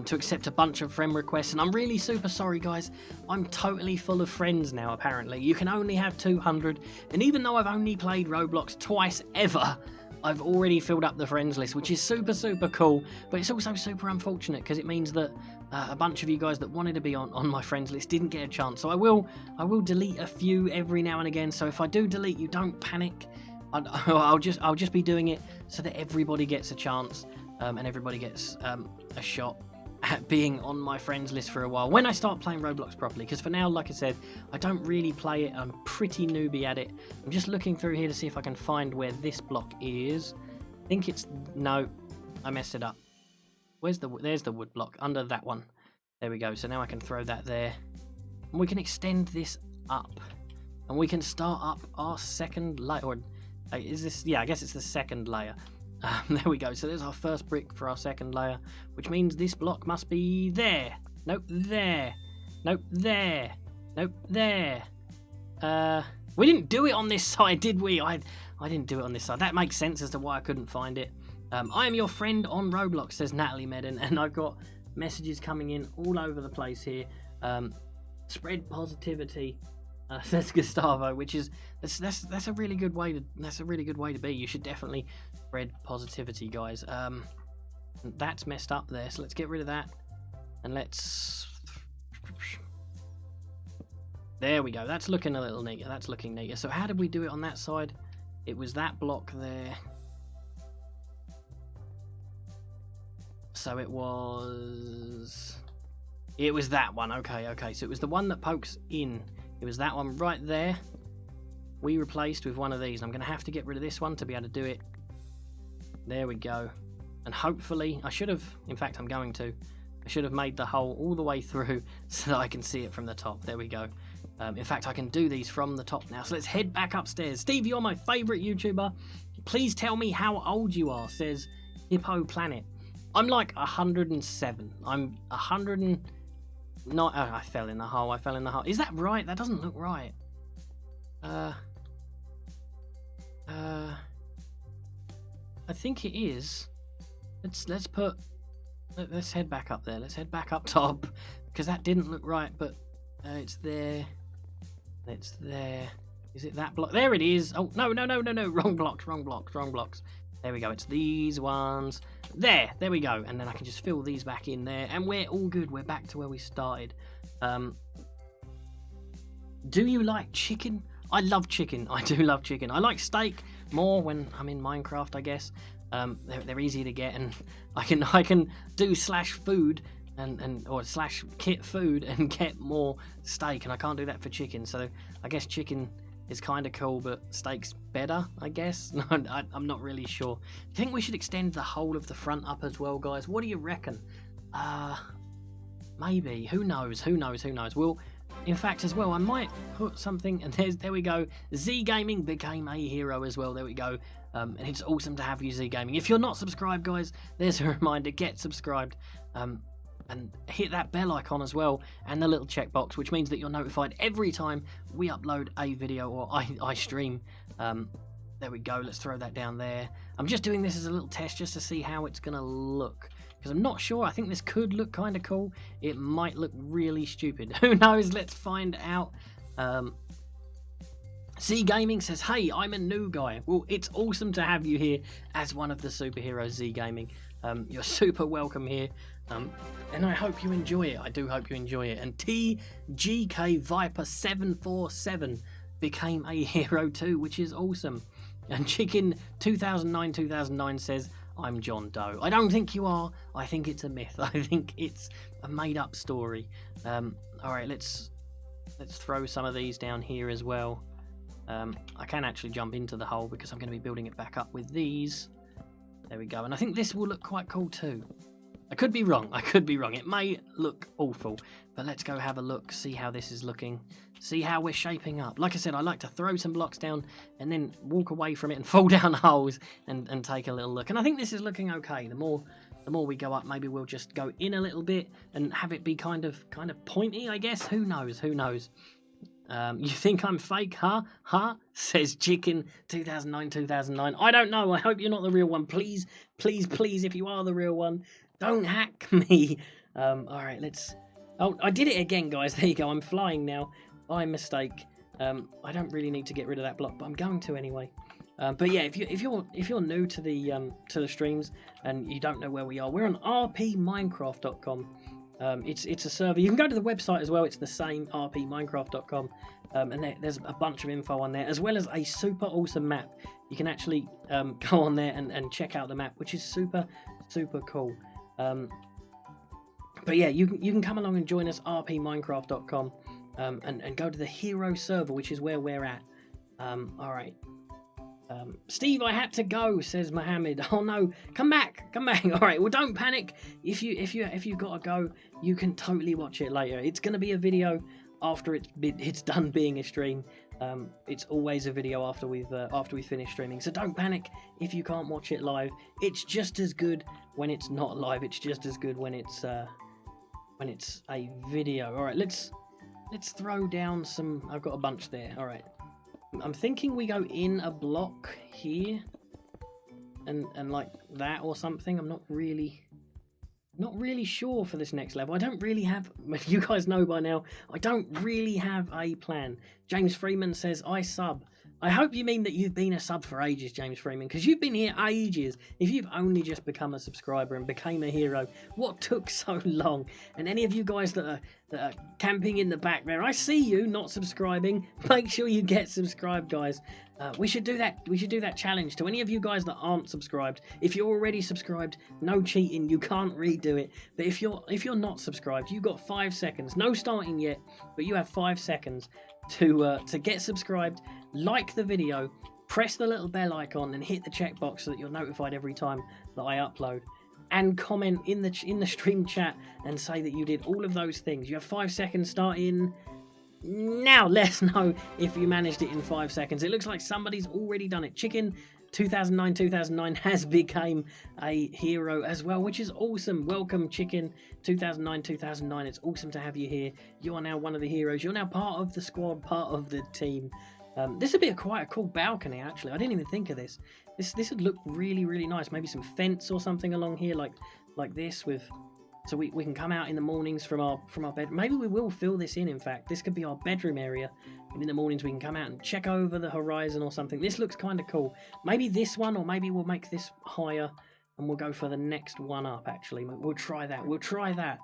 To accept a bunch of friend requests, and I'm really super sorry, guys. I'm totally full of friends now, apparently. You can only have 200, and even though I've only played Roblox twice ever, I've already filled up the friends list, which is super, super cool, but it's also super unfortunate, because it means that a bunch of you guys that wanted to be on my friends list didn't get a chance, so I will delete a few every now and again, so if I do delete you, don't panic. I'll just be doing it so that everybody gets a chance, and everybody gets a shot at being on my friends list for a while when I start playing Roblox properly, because for now, like I said, I don't really play it. I'm pretty newbie at it. I'm just looking through here to see if I can find where this block is. I think it's... No, I messed it up. There's the wood block under that one. There we go. So now I can throw that there, and we can extend this up, and we can start up our second layer. Or is this... Yeah, I guess it's the second layer. There we go. So there's our first brick for our second layer, which means this block must be there. Nope, there. Nope, there. Nope, there. We didn't do it on this side, did we? I didn't do it on this side. That makes sense as to why I couldn't find it. I am your friend on Roblox, says Natalie Medden, and I've got messages coming in all over the place here. Spread positivity. Says Gustavo, which is that's a really good way to be. You should definitely spread positivity, guys. That's messed up there, so let's get rid of that, and let's... There we go. That's looking a little neater. That's looking neater. So how did we do it on that side? It was that block there. So it was that one. Okay. So it was the one that pokes in. It was that one right there. We replaced with one of these. I'm going to have to get rid of this one to be able to do it. There we go. And hopefully, I should have, in fact, I'm going to. I should have made the hole all the way through so that I can see it from the top. There we go. In fact, I can do these from the top now. So let's head back upstairs. Steve, you're my favourite YouTuber. Please tell me how old you are, says Hippo Planet. I'm like 107. I'm 100 and... No, I fell in the hole. Is that right? That doesn't look right. I think it is. Let's head back up there. Let's head back up top because that didn't look right. But it's there. It's there. Is it that block? There it is. Oh no! Wrong blocks. There we go. It's these ones. There we go. And then I can just fill these back in there, and we're all good. We're back to where we started. Do you like chicken? I love chicken. I do love chicken. I like steak more when I'm in Minecraft, I guess. They're easy to get, and I can do /food or /kit food and get more steak, and I can't do that for chicken. So I guess chicken is kind of cool, but steak's better, I guess. No, I'm not really sure. Do you think we should extend the whole of the front up as well, guys? What do you reckon? Maybe. Who knows? Well, in fact, as well, I might put something, and there we go. Z Gaming became a hero as well. There we go. And it's awesome to have you, Z Gaming. If you're not subscribed, guys, there's a reminder. Get subscribed. And hit that bell icon as well, and the little checkbox, which means that you're notified every time we upload a video or I stream. There we go. Let's throw that down there. I'm just doing this as a little test just to see how it's going to look, because I'm not sure. I think this could look kind of cool. It might look really stupid. Who knows? Let's find out. Z Gaming says, hey, I'm a new guy. Well, it's awesome to have you here as one of the superheroes, Z Gaming. You're super welcome here. And I hope you enjoy it. I do hope you enjoy it. And TGK Viper 747 became a hero too, which is awesome. And Chicken 2009 says, I'm John Doe. I don't think you are. I think it's a myth. I think it's a made-up story. All right, let's throw some of these down here as well. I can actually jump into the hole because I'm going to be building it back up with these. There we go. And I think this will look quite cool too. I could be wrong. It may look awful, but let's go have a look, see how this is looking, see how we're shaping up. Like I said, I like to throw some blocks down and then walk away from it and fall down holes and take a little look. And I think this is looking okay. The more we go up, maybe we'll just go in a little bit and have it be kind of pointy, I guess. Who knows? You think I'm fake, huh? Says Chicken 2009. I don't know. I hope you're not the real one. Please, if you are the real one, don't hack me. All right, let's... Oh, I did it again, guys. There you go. I'm flying now by mistake. I don't really need to get rid of that block, but I'm going to anyway. But yeah, if you're new to the streams and you don't know where we are, we're on rpminecraft.com. It's a server. You can go to the website as well. It's the same, rpminecraft.com. And there's a bunch of info on there, as well as a super awesome map. You can actually go on there and check out the map, which is super cool. But yeah, you can come along and join us, rpminecraft.com, and go to the hero server, which is where we're at. All right. Steve, I had to go, says Mohammed. Oh no, come back. All right, well, don't panic. If you've got to go, you can totally watch it later. It's going to be a video after it's done being a stream. It's always a video after we finish streaming. So don't panic if you can't watch it live. It's just as good when it's not live. It's just as good when it's a video. All right, let's throw down some. I've got a bunch there. All right. I'm thinking we go in a block here and like that or something. I'm not really sure for this next level. I don't really have, if you guys know by now, I don't really have a plan. James Freeman says, I sub. I hope you mean that you've been a sub for ages, James Freeman, because you've been here ages. If you've only just become a subscriber and became a hero, what took so long? And any of you guys that are camping in the back there, I see you not subscribing. Make sure you get subscribed, guys. We should do that. We should do that challenge to any of you guys that aren't subscribed. If you're already subscribed, no cheating. You can't redo it. But if you're not subscribed, you've got 5 seconds. No starting yet, but you have 5 seconds to get subscribed. Like the video, press the little bell icon, and hit the checkbox so that you're notified every time that I upload. And comment in the stream chat and say that you did all of those things. You have 5 seconds starting now. Let us know if you managed it in 5 seconds. It looks like somebody's already done it. Chicken 2009 has become a hero as well, which is awesome. Welcome, Chicken 2009. It's awesome to have you here. You are now one of the heroes. You're now part of the squad, part of the team. This would be quite a cool balcony, actually. I didn't even think of this. This would look really, really nice. Maybe some fence or something along here, like this, with so we can come out in the mornings from our bed. Maybe we will fill this in fact. This could be our bedroom area, and in the mornings we can come out and check over the horizon or something. This looks kind of cool. Maybe this one, or maybe we'll make this higher and we'll go for the next one up. Actually, we'll try that.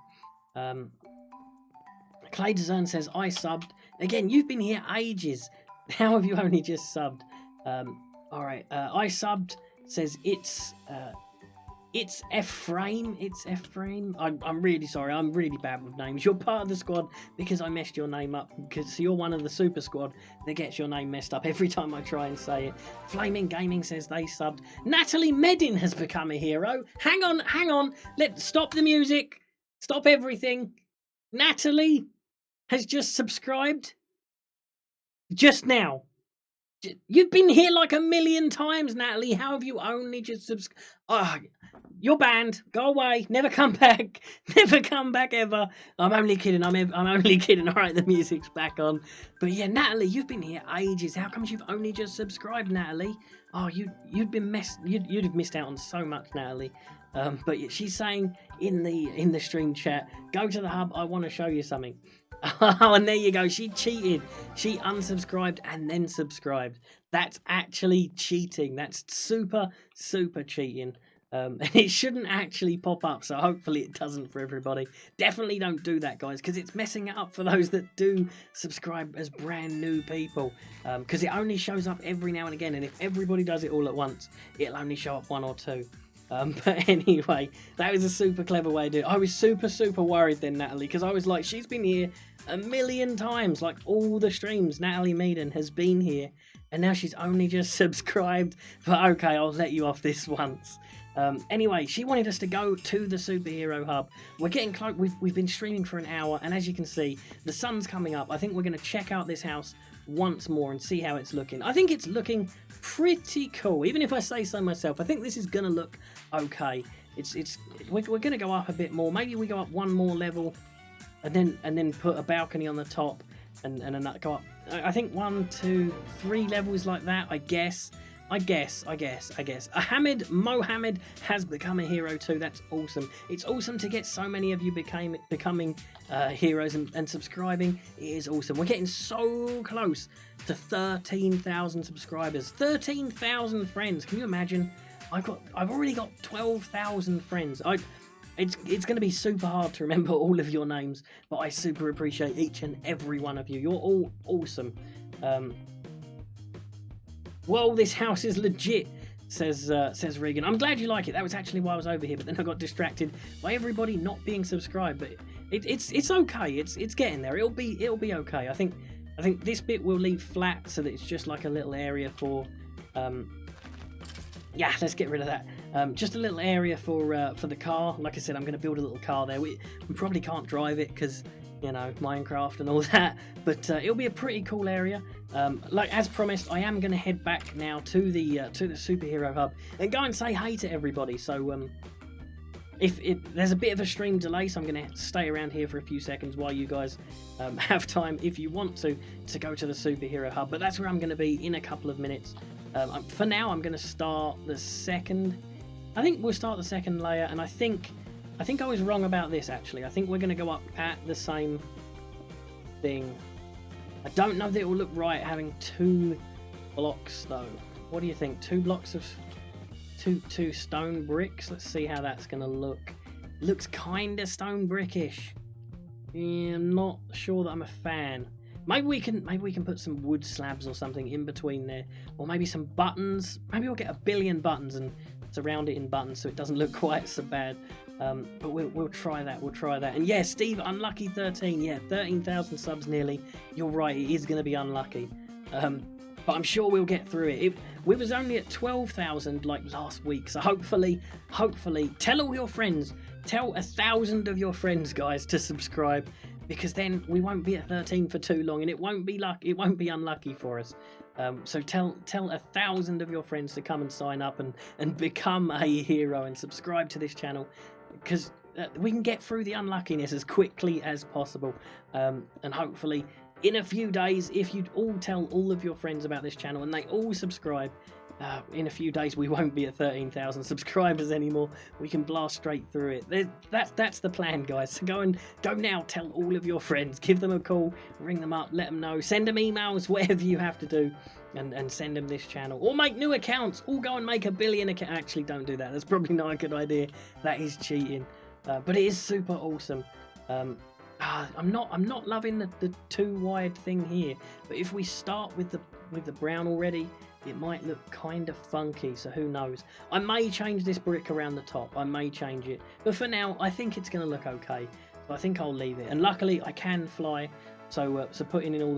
Clay Design says, I subbed. Again, you've been here ages. How have you only just subbed? Alright, I subbed says it's Ephraim. It's Ephraim. I'm really sorry. I'm really bad with names. You're part of the squad because I messed your name up. Because you're one of the super squad that gets your name messed up every time I try and say it. Flaming Gaming says they subbed. Natalie Medin has become a hero. Hang on. Let's stop the music. Stop everything. Natalie has just subscribed. Just now. You've been here like a million times, Natalie. How have you only just subscribed? Oh, you're banned. Go away. Never come back. Never come back ever. I'm only kidding. I'm only kidding. All right, the music's back on. But yeah, Natalie, you've been here ages. How come you've only just subscribed, Natalie? Oh, you'd have missed out on so much, Natalie. But she's saying in the stream chat, go to the hub. I want to show you something. Oh, and there you go. She cheated. She unsubscribed and then subscribed. That's actually cheating. That's super cheating. And it shouldn't actually pop up, so hopefully it doesn't for everybody. Definitely don't do that, guys, because it's messing it up for those that do subscribe as brand new people. Because it only shows up every now and again, and if everybody does it all at once, it'll only show up 1 or 2. But anyway, that was a super clever way to do it. I was super worried then, Natalie, because I was like, she's been here a million times, like all the streams. Natalie Meaden has been here, and now she's only just subscribed. But okay, I'll let you off this once. Anyway, she wanted us to go to the superhero hub. We're getting close. We've been streaming for an hour, and as you can see, the sun's coming up. I think we're going to check out this house once more and see how it's looking. I think it's looking pretty cool, even if I say so myself. I think this is going to look okay. We're going to go up a bit more. Maybe we go up one more level, and then put a balcony on the top, and then that go up. I think 1, 2, 3 levels like that. I guess. Ahmed Mohammed has become a hero too. That's awesome. It's awesome to get so many of you becoming heroes and subscribing. It is awesome. We're getting so close to 13,000 subscribers. 13,000 friends. Can you imagine? I've already got 12,000 friends. It's going to be super hard to remember all of your names, but I super appreciate each and every one of you. You're all awesome. Well, this house is legit, says Regan. I'm glad you like it. That was actually why I was over here, but then I got distracted by everybody not being subscribed. But it's okay. It's getting there. It'll be okay. I think this bit will leave flat so that it's just like a little area for yeah, let's get rid of that. Just a little area for the car. Like I said, I'm going to build a little car there. We probably can't drive it because, you know, Minecraft and all that, but it'll be a pretty cool area. Like as promised, I am going to head back now to the superhero hub and go and say hey to everybody. So if there's a bit of a stream delay, so I'm going to stay around here for a few seconds while you guys have time, if you want to go to the superhero hub. But that's where I'm going to be in a couple of minutes. For now, I'm going to start the second. I think we'll start the second layer, and I think I was wrong about this actually. I think we're going to go up at the same thing. I don't know that it will look right having 2 blocks though. What do you think? 2 blocks of two stone bricks. Let's see how that's gonna look. Looks kinda stone brickish. Yeah, I'm not sure that I'm a fan. Maybe we can put some wood slabs or something in between there, or maybe some buttons. Maybe we'll get 1 billion buttons and surround it in buttons so it doesn't look quite so bad. But we'll try that. We'll try that. And yeah, Steve, unlucky 13. Yeah, 13,000 subs nearly. You're right. It is going to be unlucky. But I'm sure we'll get through it. We was only at 12,000 like last week. So hopefully, tell all your friends. Tell 1,000 of your friends, guys, to subscribe. Because then we won't be at 13 for too long, and it won't be unlucky for us. So tell 1,000 of your friends to come and sign up and become a hero and subscribe to this channel, because we can get through the unluckiness as quickly as possible. And hopefully, in a few days, if you all tell all of your friends about this channel and they all subscribe, in a few days we won't be at 13,000 subscribers anymore. We can blast straight through it. That's the plan, guys. So go now, tell all of your friends, give them a call, ring them up, let them know, send them emails, whatever you have to do, and send them this channel, or make new accounts, or go and make 1 billion account. Actually, don't do that. That's probably not a good idea. That is cheating. But it is super awesome. I'm not loving the too wide thing here, but if we start with the brown already, it might look kind of funky, so who knows. I may change this brick around the top. I may change it, but for now I think it's going to look okay, so I think I'll leave it. And luckily I can fly, so putting in all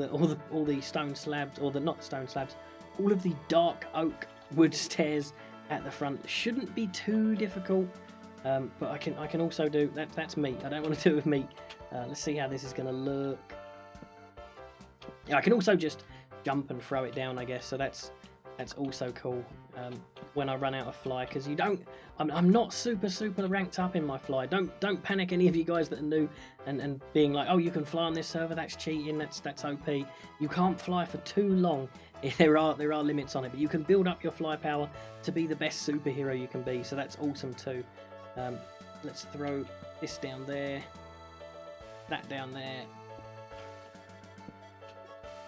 the stone slabs, or the not stone slabs, all of the dark oak wood stairs at the front shouldn't be too difficult. But I can also do that's meat. I don't want to do it with meat. Let's see how this is going to look. Yeah, I can also just jump and throw it down, I guess. So that's also cool. When I run out of fly, because I'm not super ranked up in my fly. Don't panic, any of you guys that are new and being like, oh, you can fly on this server, that's cheating, that's OP. You can't fly for too long. There are limits on it, but you can build up your fly power to be the best superhero you can be. So that's awesome too. Let's throw this down there, that down there.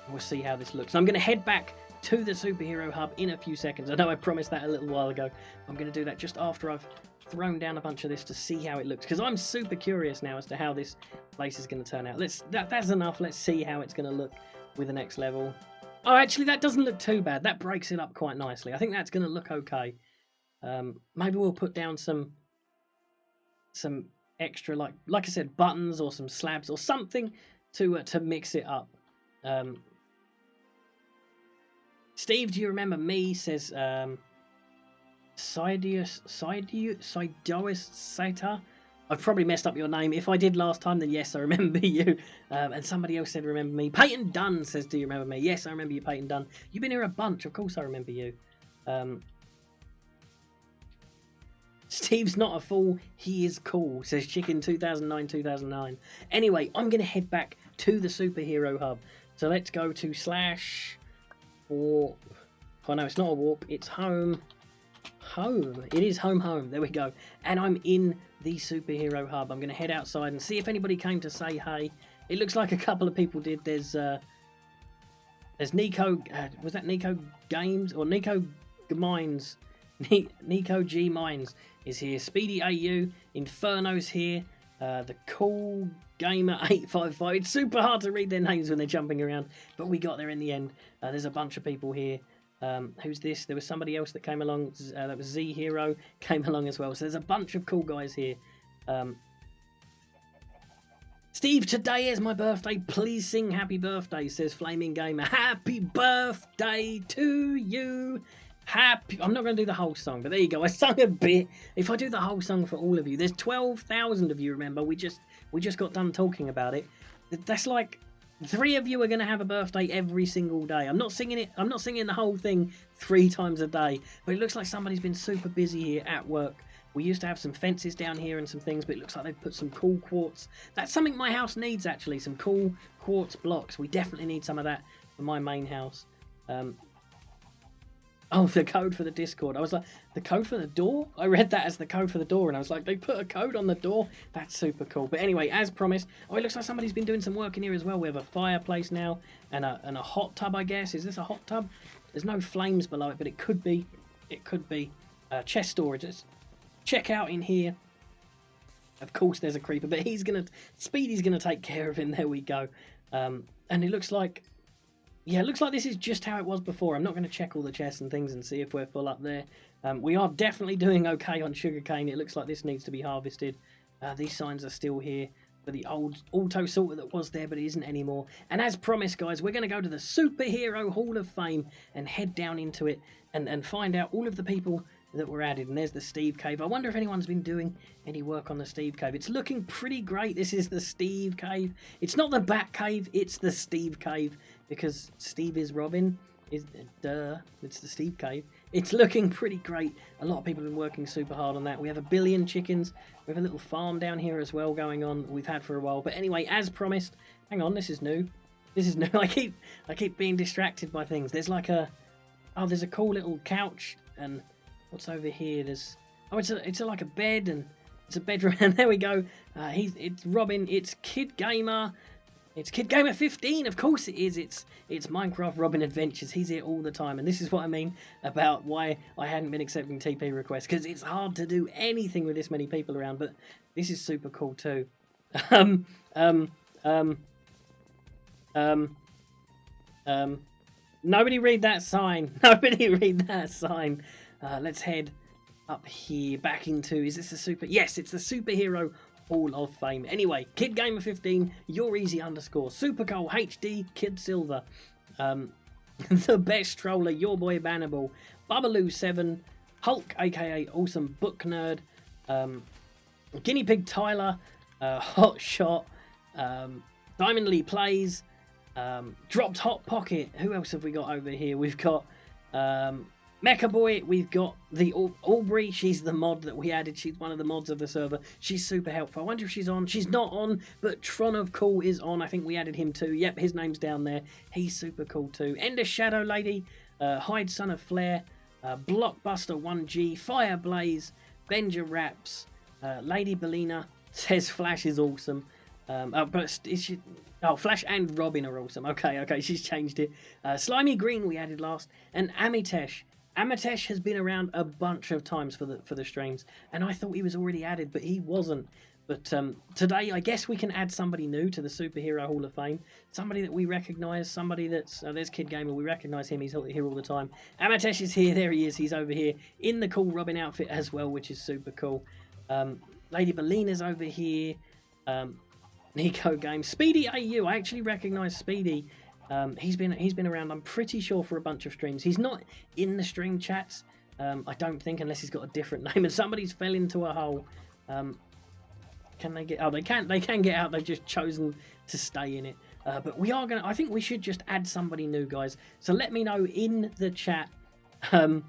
We'll see how this looks. I'm going to head back to the superhero hub in a few seconds. I know I promised that a little while ago. I'm going to do that just after I've thrown down a bunch of this to see how it looks, because I'm super curious now as to how this place is going to turn out. That's enough. Let's see how it's going to look with the next level. Oh, actually, that doesn't look too bad. That breaks it up quite nicely. I think that's going to look okay. Maybe we'll put down some extra, like I said, buttons or some slabs or something to mix it up. Steve, do you remember me? Says Sidious Saita. I've probably messed up your name. If I did last time, then yes, I remember you. And somebody else said remember me. Peyton Dunn says, do you remember me? Yes, I remember you, Peyton Dunn. You've been here a bunch. Of course I remember you. Steve's not a fool, he is cool, says Chicken 2009. Anyway, I'm going to head back to the superhero hub. So let's go to /warp. Oh no, it's not a warp, it's home. It is home. There we go. And I'm in the superhero hub. I'm going to head outside and see if anybody came to say hey. It looks like a couple of people did. There's Nico, was that Nico Games or Nico Mines? Nico G Mines is here. Speedy AU, Inferno's here. The Cool Gamer 855. It's super hard to read their names when they're jumping around, but we got there in the end. There's a bunch of people here. Who's this? There was somebody else that came along. That was Z Hero came along as well. So there's a bunch of cool guys here. Steve, today is my birthday. Please sing happy birthday, says Flaming Gamer. Happy birthday to you. I'm not going to do the whole song, but there you go. I sung a bit. If I do the whole song for all of you, there's 12,000 of you. Remember, we just got done talking about it. That's like 3 of you are going to have a birthday every single day. I'm not singing it. I'm not singing the whole thing 3 times a day. But it looks like somebody's been super busy here at work. We used to have some fences down here and some things, but it looks like they've put some cool quartz. That's something my house needs, actually. Some cool quartz blocks. We definitely need some of that for my main house. Oh, the code for the Discord. I was like, the code for the door? I read that as the code for the door, and I was like, they put a code on the door? That's super cool. But anyway, as promised, oh, it looks like somebody's been doing some work in here as well. We have a fireplace now, and a hot tub, I guess. Is this a hot tub? There's no flames below it, but it could be. It could be chest storage. Let's check out in here. Of course, there's a creeper, but Speedy's gonna take care of him. There we go. And it looks like, yeah, it looks like this is just how it was before. I'm not going to check all the chests and things and see if we're full up there. We are definitely doing okay on sugarcane. It looks like this needs to be harvested. These signs are still here for the old auto sorter that was there, but it isn't anymore. And as promised, guys, we're going to go to the Superhero Hall of Fame and head down into it and find out all of the people that were added. And there's the Steve Cave. I wonder if anyone's been doing any work on the Steve Cave. It's looking pretty great. This is the Steve Cave. It's not the Bat Cave, it's the Steve Cave, because Steve is Robin. It's the Steve Cave. It's looking pretty great. A lot of people have been working super hard on that. We have 1 billion chickens. We have a little farm down here as well going on. We've had for a while. But anyway, as promised, hang on, this is new. This is new. I keep being distracted by things. There's like there's a cool little couch, and what's over here? It's like a bed, and it's a bedroom, and there we go. It's Robin. It's Kid Gamer. It's Kid Gamer 15. Of course it is. It's Minecraft Robin Adventures. He's here all the time, and this is what I mean about why I hadn't been accepting TP requests, because it's hard to do anything with this many people around. But this is super cool too. Nobody read that sign. Nobody read that sign. Let's head up here back into, is this a super? Yes, it's the Superhero Hall of Fame. Anyway, Kid Gamer 15, Your Easy _ Super Cole HD, Kid Silver, the Best Troller, Your Boy Bannable, Bubbaloo 7, Hulk aka Awesome Book Nerd, Guinea Pig Tyler, Hot Shot, Diamond Lee Plays, Dropped Hot Pocket. Who else have we got over here? We've got Mecha Boy, we've got the Aubrey. She's the mod that we added. She's one of the mods of the server. She's super helpful. I wonder if she's on. She's not on, but Tron of Cool is on. I think we added him too. Yep, his name's down there. He's super cool too. Ender Shadow Lady, Hyde Son of Flare, Blockbuster 1G, Fire Blaze, Benja Raps, Lady Belina says Flash is awesome. But is she? Oh, Flash and Robin are awesome. Okay, she's changed it. Slimy Green we added last, and Amitesh. Amitesh has been around a bunch of times for the streams, and I thought he was already added, but he wasn't. But today, I guess we can add somebody new to the Superhero Hall of Fame. Somebody that we recognise, somebody that's... there's Kid Gamer, we recognise him, he's here all the time. Amitesh is here, there he is, he's over here, in the cool Robin outfit as well, which is super cool. Lady Belina's over here. Nico Games. Speedy AU, I actually recognise Speedy. He's been around, I'm pretty sure, for a bunch of streams. He's not in the stream chats, I don't think, unless he's got a different name, and somebody's fell into a hole. Can they get... oh, they can get out, they've just chosen to stay in it. But we are I think we should just add somebody new, guys. So let me know in the chat. Let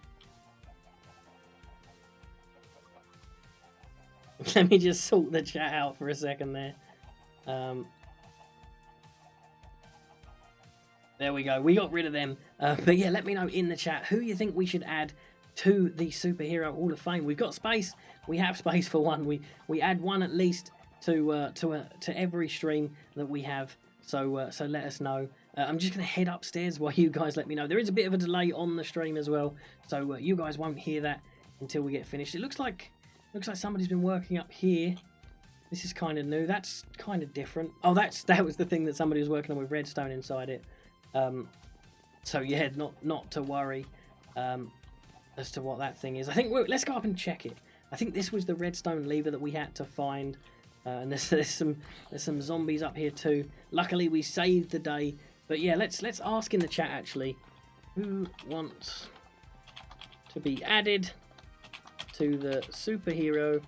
me just sort the chat out for a second there. There we go, we got rid of them. But yeah, let me know in the chat who you think we should add to the Superhero Hall of Fame. We've got space, we have space for one. We add one at least to every stream that we have. So let us know. I'm just going to head upstairs while you guys let me know. There is a bit of a delay on the stream as well, so you guys won't hear that until we get finished. It looks like somebody's been working up here. This is kind of new. That's kind of different. Oh, that was the thing that somebody was working on with redstone inside it. So yeah, not to worry as to what that thing is. I think let's go up and check it. I think this was the redstone lever that we had to find. And there's some zombies up here too. Luckily we saved the day. But yeah, let's ask in the chat actually, who wants to be added to the Superhero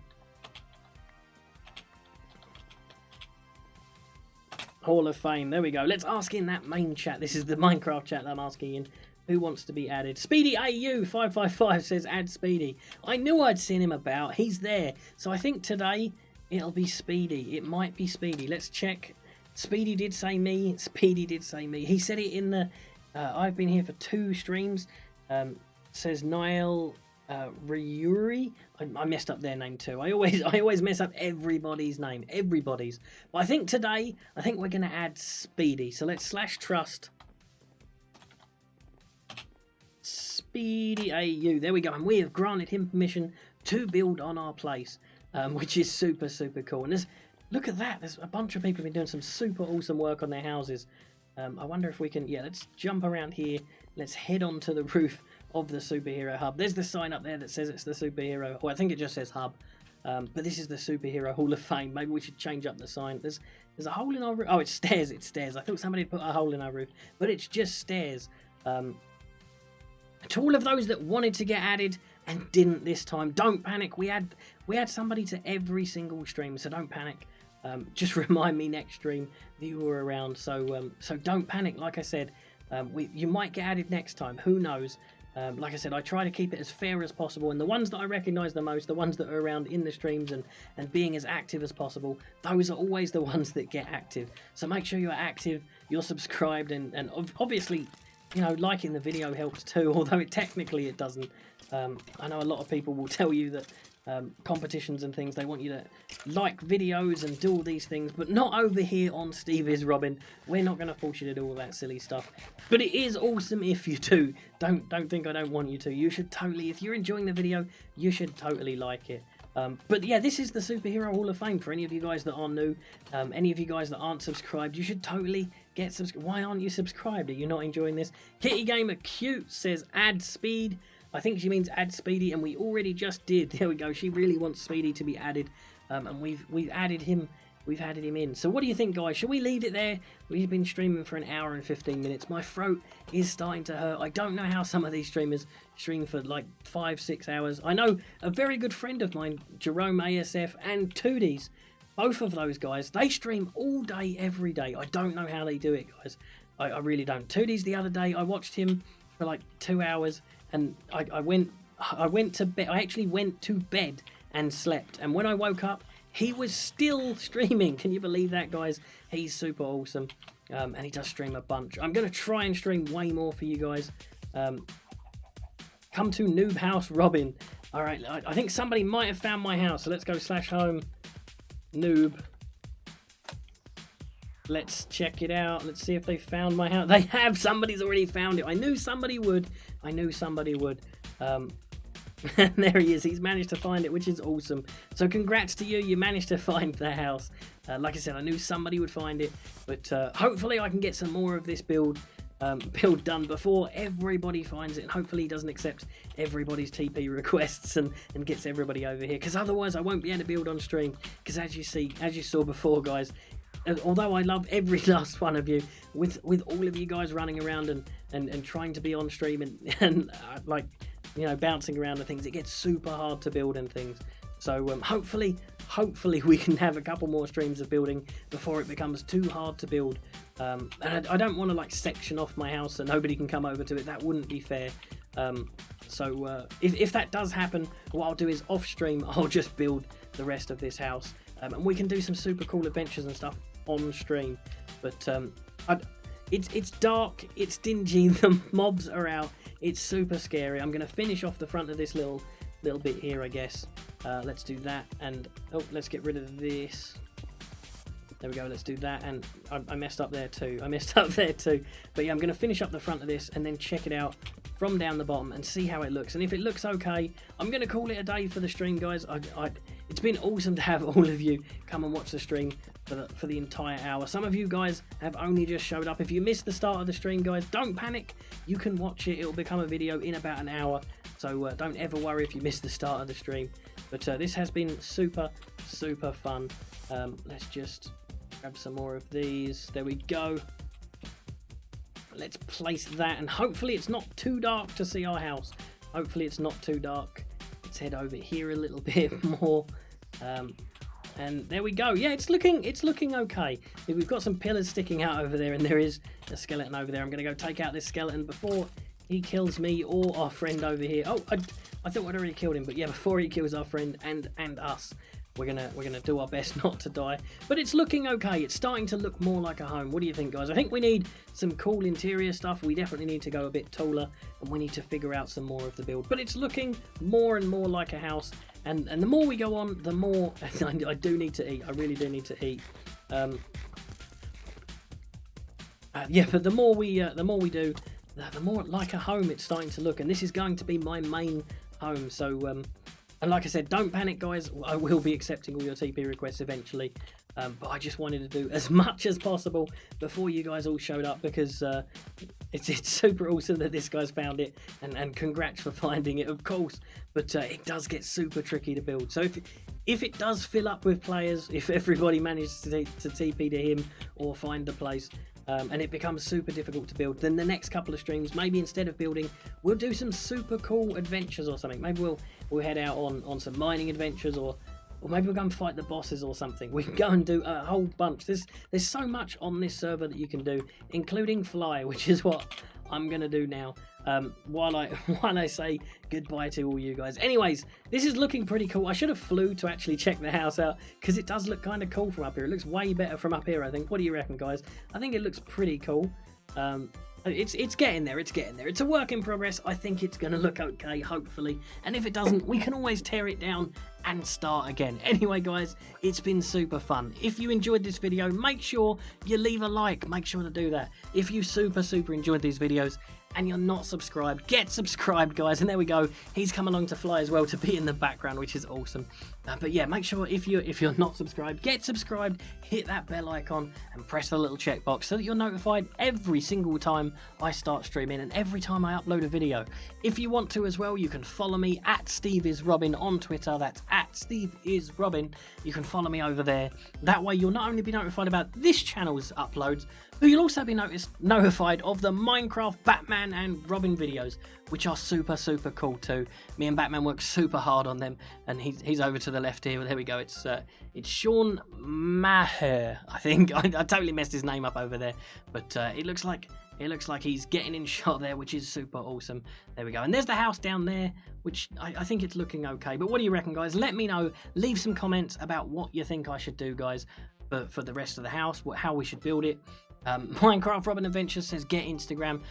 Hall of Fame. There we go. Let's ask in that main chat. This is the Minecraft chat that I'm asking in. Who wants to be added? Speedy AU 555 says add Speedy. I knew I'd seen him about. He's there. So I think today it'll be Speedy. It might be Speedy. Let's check. Speedy did say me. Speedy did say me. He said it in the... I've been here for 2 streams. Says Niall Ryuri. I messed up their name too. I always mess up everybody's name. Everybody's. But I think today, we're going to add Speedy. So let's /trust. Speedy AU. There we go. And we have granted him permission to build on our place, which is super, super cool. And look at that. There's a bunch of people have been doing some super awesome work on their houses. I wonder if we can... Yeah, let's jump around here. Let's head on to the roof of the superhero hub. There's the sign up there that says it's the superhero... Well, I think it just says hub. But this is the Superhero Hall of Fame. Maybe we should change up the sign. There's a hole in our roof. Oh, it's stairs. It's stairs. I thought somebody had put a hole in our roof. But it's just stairs. To all of those that wanted to get added and didn't this time, don't panic. We had somebody to every single stream, so don't panic. Just remind me next stream that you were around. So don't panic. Like I said, you might get added next time. Who knows? Like I said, I try to keep it as fair as possible, and the ones that I recognise the most, the ones that are around in the streams and being as active as possible, those are always the ones that get active. So make sure you're active, you're subscribed, and obviously, you know, liking the video helps too, although technically it doesn't. I know a lot of people will tell you that competitions and things, they want you to like videos and do all these things, but not over here on Steve is Robin. We're not going to force you to do all that silly stuff, but it is awesome if you do. Don't think I don't want you to. You should totally, if you're enjoying the video, you should totally like it. But yeah, this is the Superhero Hall of Fame for any of you guys that are new, any of you guys that aren't subscribed. You should totally get subscribed. Why aren't you subscribed? Are you not enjoying this? Kitty Gamer Cute says add speed. I think she means add Speedy, and we already just did. There we go. She really wants Speedy to be added, and we've added him. We've added him in. So what do you think, guys? Should we leave it there? We've been streaming for an hour and 15 minutes. My throat is starting to hurt. I don't know how some of these streamers stream for like 5-6 hours. I know a very good friend of mine, Jerome ASF and Tooties. Both of those guys, they stream all day, every day. I don't know how they do it, guys. I really don't. Tooties, the other day, I watched him for like 2 hours. And I went to bed. I actually went to bed and slept. And when I woke up, he was still streaming. Can you believe that, guys? He's super awesome. And he does stream a bunch. I'm going to try and stream way more for you guys. Come to Noob House Robin. All right, I think somebody might have found my house. So let's go /home Noob. Let's check it out. Let's see if they found my house. They have. Somebody's already found it. I knew somebody would. I knew somebody would. And there he is. He's managed to find it, which is awesome. So congrats to you. You managed to find the house. Like I said, I knew somebody would find it. But hopefully I can get some more of this build done before everybody finds it. And hopefully he doesn't accept everybody's TP requests and gets everybody over here. Because otherwise I won't be able to build on stream. Because as you saw before, guys, although I love every last one of you, with all of you guys running around and trying to be on stream and like, you know, bouncing around and things, it gets super hard to build and things. So hopefully we can have a couple more streams of building before it becomes too hard to build. And I don't want to like section off my house so nobody can come over to it. That wouldn't be fair. So if that does happen, what I'll do is off stream I'll just build the rest of this house, and we can do some super cool adventures and stuff on stream. But it's dark, it's dingy, the mobs are out, it's super scary. I'm gonna finish off the front of this little bit here, I guess. Let's do that, and let's get rid of this. There we go, let's do that. And I messed up there too. But yeah, I'm gonna finish up the front of this and then check it out from down the bottom and see how it looks. And if it looks okay, I'm gonna call it a day for the stream, guys. It's been awesome to have all of you come and watch the stream for the entire hour. Some of you guys have only just showed up. If you missed the start of the stream, guys, don't panic. You can watch it. It'll become a video in about an hour. So don't ever worry if you missed the start of the stream. But this has been super, super fun. Let's just grab some more of these. There we go. Let's place that, and hopefully it's not too dark to see our house. Hopefully it's not too dark. Let's head over here a little bit more. And there we go. Yeah, it's looking okay. We've got some pillars sticking out over there, and there is a skeleton over there. I'm going to go take out this skeleton before he kills me or our friend over here. Oh, I thought I'd already killed him, but yeah, before he kills our friend and us, we're gonna do our best not to die. But it's looking okay. It's starting to look more like a home. What do you think, guys? I think we need some cool interior stuff. We definitely need to go a bit taller, and we need to figure out some more of the build. But it's looking more and more like a house. And the more we go on, the more I do need to eat. I really do need to eat. Yeah, but the more we do, the more like a home it's starting to look, and this is going to be my main home. So and like I said, don't panic guys, I will be accepting all your TP requests eventually, but I just wanted to do as much as possible before you guys all showed up, because it's super awesome that this guy's found it, and congrats for finding it, of course. But it does get super tricky to build, so if it does fill up with players, if everybody manages to TP to him or find the place, and it becomes super difficult to build, then the next couple of streams, maybe instead of building, we'll do some super cool adventures or something. Maybe we'll head out on some mining adventures, or maybe we'll go and fight the bosses or something. We can go and do a whole bunch. There's so much on this server that you can do, including fly, which is what I'm gonna do now, while I say goodbye to all you guys. Anyways, this is looking pretty cool. I should have flew to actually check the house out, because it does look kind of cool from up here. It looks way better from up here, I think. What do you reckon, guys? I think it looks pretty cool. It's getting there, it's getting there. It's a work in progress. I think it's going to look okay, hopefully. And if it doesn't, we can always tear it down and start again. Anyway, guys, it's been super fun. If you enjoyed this video, make sure you leave a like. Make sure to do that. If you super enjoyed these videos and you're not subscribed, get subscribed, guys. And there we go. He's come along to fly as well, to be in the background, which is awesome. But yeah, make sure if you're not subscribed, get subscribed, hit that bell icon and press the little checkbox so that you're notified every single time I start streaming and every time I upload a video. If you want to as well, you can follow me at SteveIsRobin on Twitter. That's at SteveIsRobin. You can follow me over there. That way you'll not only be notified about this channel's uploads, but you'll also be notified of the Minecraft Batman and Robin videos, which are super cool too. Me and Batman work super hard on them, and he's over to the left here. There we go. It's Sean Maher, I think. I totally messed his name up over there, but it looks like he's getting in shot there, which is super awesome. There we go. And there's the house down there, which I think it's looking okay. But what do you reckon, guys? Let me know. Leave some comments about what you think I should do, guys, for the rest of the house, how we should build it. Minecraft Robin Adventures says get Instagram.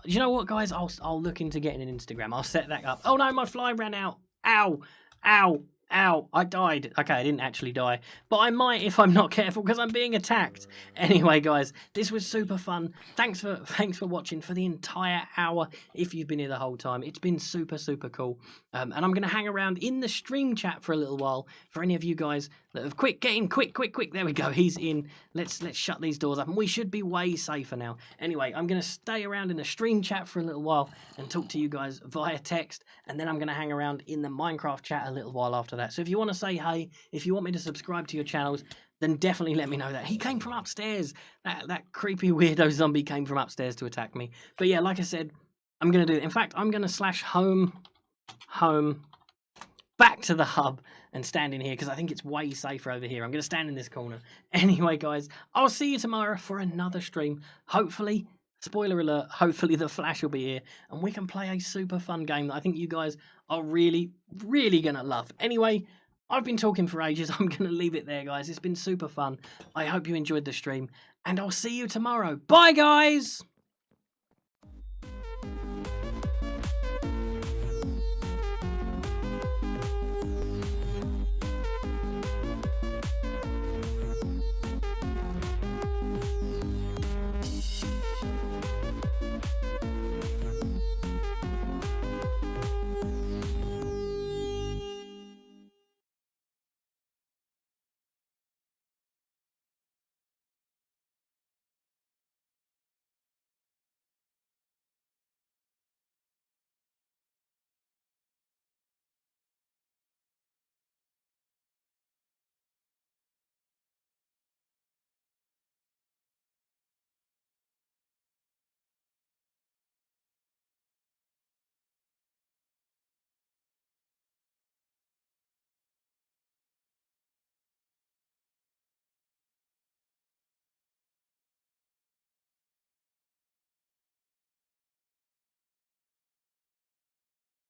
You know what, guys? I'll look into getting an Instagram. I'll set that up. Oh no, my fly ran out. Ow, ow, ow! I died. Okay, I didn't actually die, but I might if I'm not careful, because I'm being attacked. Anyway, guys, this was super fun. Thanks for watching for the entire hour. If you've been here the whole time, it's been super cool. And I'm gonna hang around in the stream chat for a little while for any of you guys that have quick. There we go. He's in. Let's shut these doors up, and we should be way safer now. Anyway, I'm gonna stay around in the stream chat for a little while and talk to you guys via text, and then I'm gonna hang around in the Minecraft chat a little while after that. So if you want to say hey, if you want me to subscribe to your channels, then definitely let me know that. He came from upstairs. That creepy weirdo zombie came from upstairs to attack me. But yeah, like I said, I'm gonna do it. In fact, I'm gonna slash home back to the hub and stand in here, because I think it's way safer over here. I'm going to stand in this corner. Anyway, guys, I'll see you tomorrow for another stream. Hopefully, spoiler alert, hopefully the Flash will be here and we can play a super fun game that I think you guys are really going to love. Anyway, I've been talking for ages. I'm going to leave it there, guys. It's been super fun. I hope you enjoyed the stream, and I'll see you tomorrow. Bye, guys!